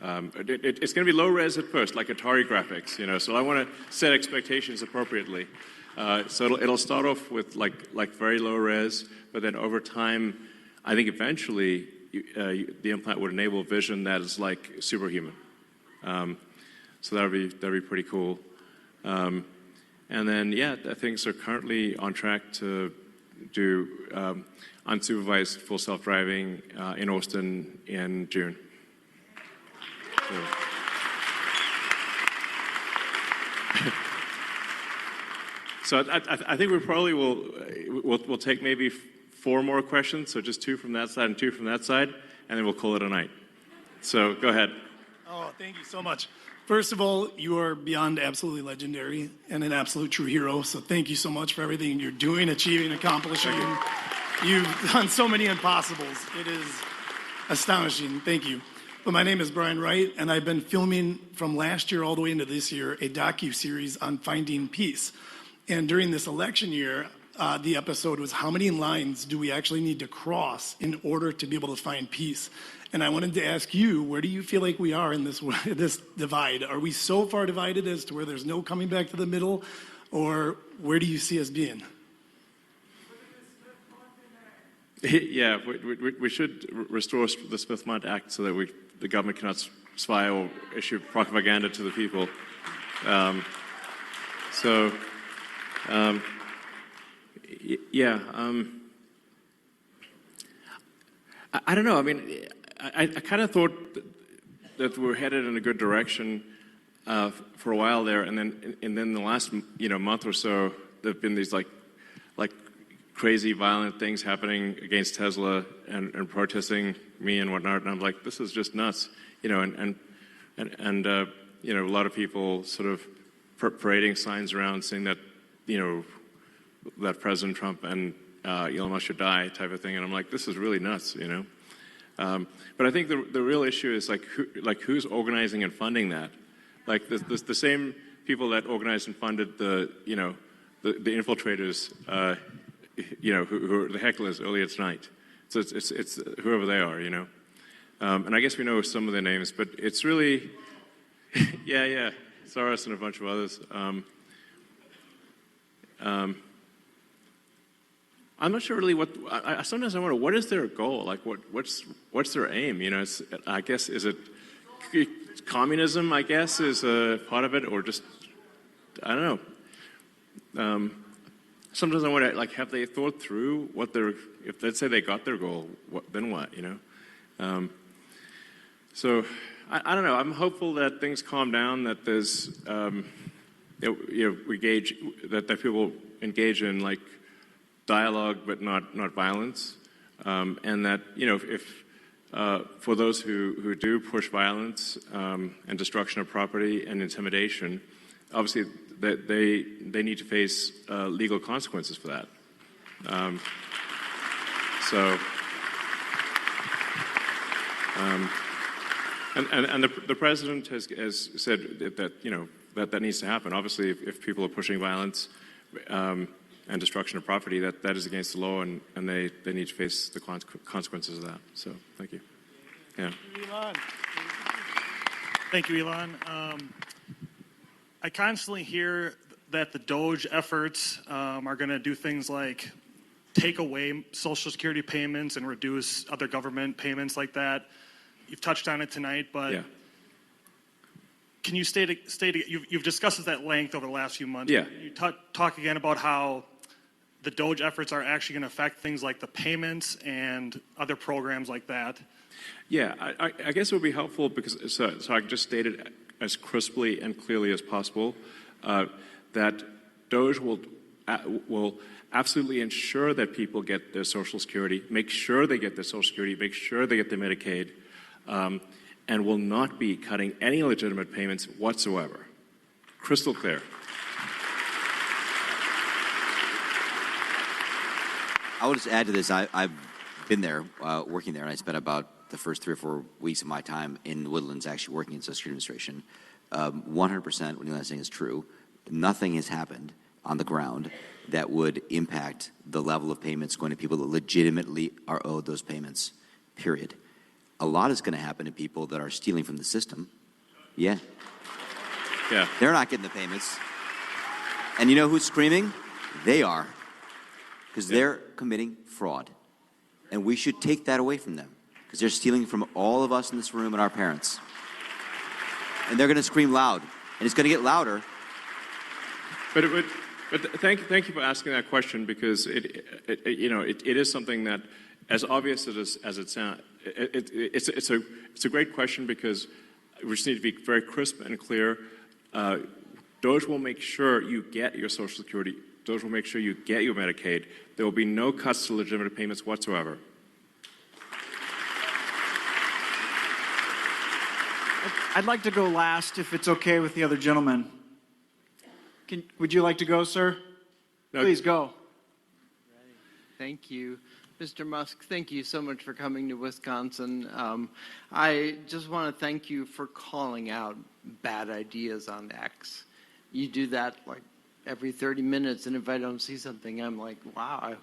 It's going to be low res at first, like Atari graphics, so I want to set expectations appropriately. So it'll start off with like very low res, but then over time, I think eventually the implant would enable vision that is like superhuman. So that'd be pretty cool. And then things are currently on track to do unsupervised full self-driving in Austin in June. So I think we probably we'll take maybe 4 more questions, so just 2 from that side and 2 from that side, and then we'll call it a night. So go ahead. Oh, thank you so much. First of all, you are beyond absolutely legendary and an absolute true hero, so thank you so much for everything you're doing, achieving, accomplishing. You've done so many impossibles. It is astonishing. Thank you. But my name is Brian Wright, and I've been filming from last year all the way into this year a docu-series on finding peace. And during this election year, the episode was how many lines do we actually need to cross in order to be able to find peace? And I wanted to ask you, where do you feel like we are in this divide? Are we so far divided as to where there's no coming back to the middle, or where do you see us being? Yeah, we should restore the Smith-Mundt Act so that the government cannot spy or issue propaganda to the people. I don't know. I mean, I kind of thought that we were headed in a good direction for a while there, and then the last month or so, there've been these like crazy violent things happening against Tesla and protesting me and whatnot, and I'm like, this is just nuts, and a lot of people sort of parading signs around saying that that President Trump and Elon Musk should die type of thing, and I'm like, this is really nuts, But I think the real issue is who's organizing and funding that, like the same people that organized and funded the infiltrators, who are the hecklers earlier tonight. So it's whoever they are, and I guess we know some of their names, but it's really, yeah, Soros and a bunch of others. I'm not sure really sometimes I wonder, what is their goal? Like, what's their aim? I guess, is it communism, I guess, is a part of it, or just, I don't know. Sometimes I wonder, have they thought through if let's say they got their goal, then what, So, I don't know. I'm hopeful that things calm down, that there's, that people engage in, dialogue but not violence, and that if for those who do push violence and destruction of property and intimidation, obviously that they need to face legal consequences for that. And the president has said that needs to happen. Obviously, if people are pushing violence and destruction of property, that is against the law, and they need to face the consequences of that. So, thank you. Yeah. Thank you, Elon. I constantly hear that the DOGE efforts are going to do things like take away Social Security payments and reduce other government payments like that. You've touched on it tonight, but can you you've discussed this at length over the last few months. Yeah. Can you talk again about how the DOGE efforts are actually going to affect things like the payments and other programs like that? Yeah, I guess it would be helpful because so I can just state it as crisply and clearly as possible that DOGE will absolutely ensure that people get their Social Security, make sure they get their Social Security, make sure they get their Medicaid, and will not be cutting any legitimate payments whatsoever. Crystal clear. I will just add to this. I've been there, working there, and I spent about the first 3 or 4 weeks of my time in the Woodlands actually working in Social Security Administration. 100% what Elon's saying is true. Nothing has happened on the ground that would impact the level of payments going to people that legitimately are owed those payments, period. A lot is going to happen to people that are stealing from the system. Yeah. Yeah. They're not getting the payments. And you know who's screaming? They are. Because they're committing fraud. And we should take that away from them. Because they're stealing from all of us in this room and our parents. And they're going to scream loud. And it's going to get louder. But thank you for asking that question, because it is something that, as obvious as it sounds, it's a great question, because we just need to be very crisp and clear. DOGE will make sure you get your Social Security. DOGE will make sure you get your Medicaid. There will be no cuts to legitimate payments whatsoever. I'd like to go last, if it's okay with the other gentleman. Would you like to go, sir? No. Please go. Thank you. Mr. Musk, thank you so much for coming to Wisconsin. I just want to thank you for calling out bad ideas on X. You do that like every 30 minutes, and if I don't see something, I'm like, wow,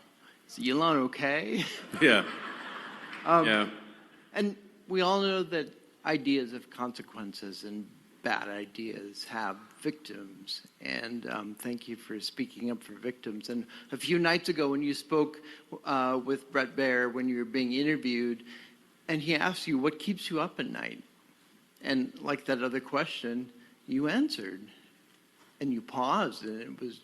is Elon okay? Yeah. Yeah. And we all know that ideas have consequences, and bad ideas have victims. And thank you for speaking up for victims. And a few nights ago, when you spoke with Brett Baer, when you were being interviewed, and he asked you, what keeps you up at night? And like that other question, you answered. And you paused, and it was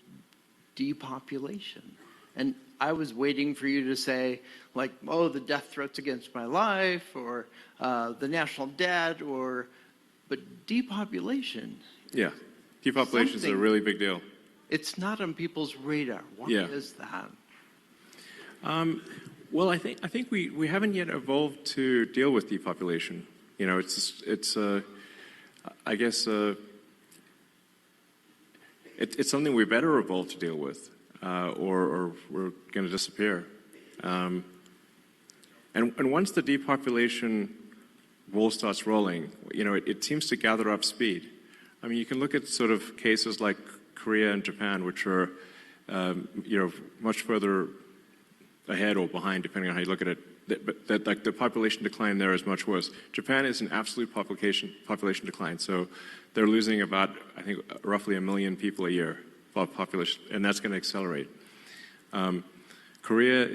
depopulation. And I was waiting for you to say, like, oh, the death threats against my life, or the national debt, but depopulation. Yeah. Depopulation is a really big deal. It's not on people's radar. Why is that? Well, I think we haven't yet evolved to deal with depopulation. I guess it's something we better evolve to deal with, or we're going to disappear. And once the depopulation wall starts rolling, it seems to gather up speed. I mean, you can look at sort of cases like Korea and Japan, which are, much further ahead or behind, depending on how you look at it. But like the population decline there is much worse. Japan is an absolute population decline, so they're losing about, I think, roughly 1 million people a year population, and that's going to accelerate. Korea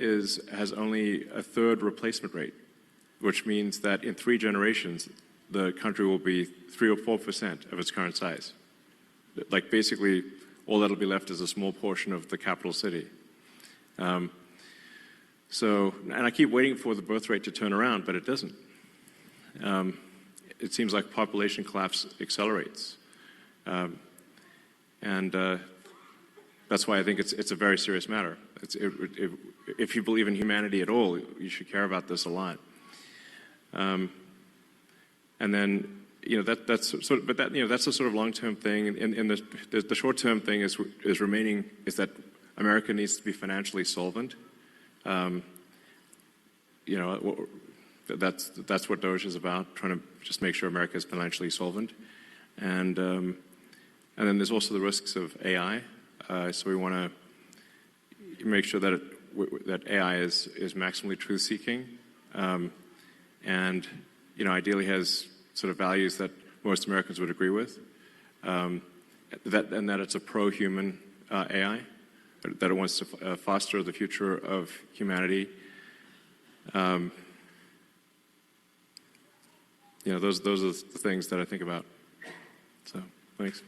has only a third replacement rate, which means that in 3 generations, the country will be 3 or 4% of its current size. Like basically, all that'll be left is a small portion of the capital city. And I keep waiting for the birth rate to turn around, but it doesn't. It seems like population collapse accelerates. That's why I think it's a very serious matter. If you believe in humanity at all, you should care about this a lot. And then, that's sort of, but that's a sort of long-term thing. And the short-term thing is that America needs to be financially solvent. That's what DOGE is about, trying to just make sure America is financially solvent. And then there's also the risks of AI. So we want to make sure that AI is maximally truth-seeking, and ideally has sort of values that most Americans would agree with. That it's a pro-human AI, that it wants to foster the future of humanity. Those are the things that I think about. So, thanks.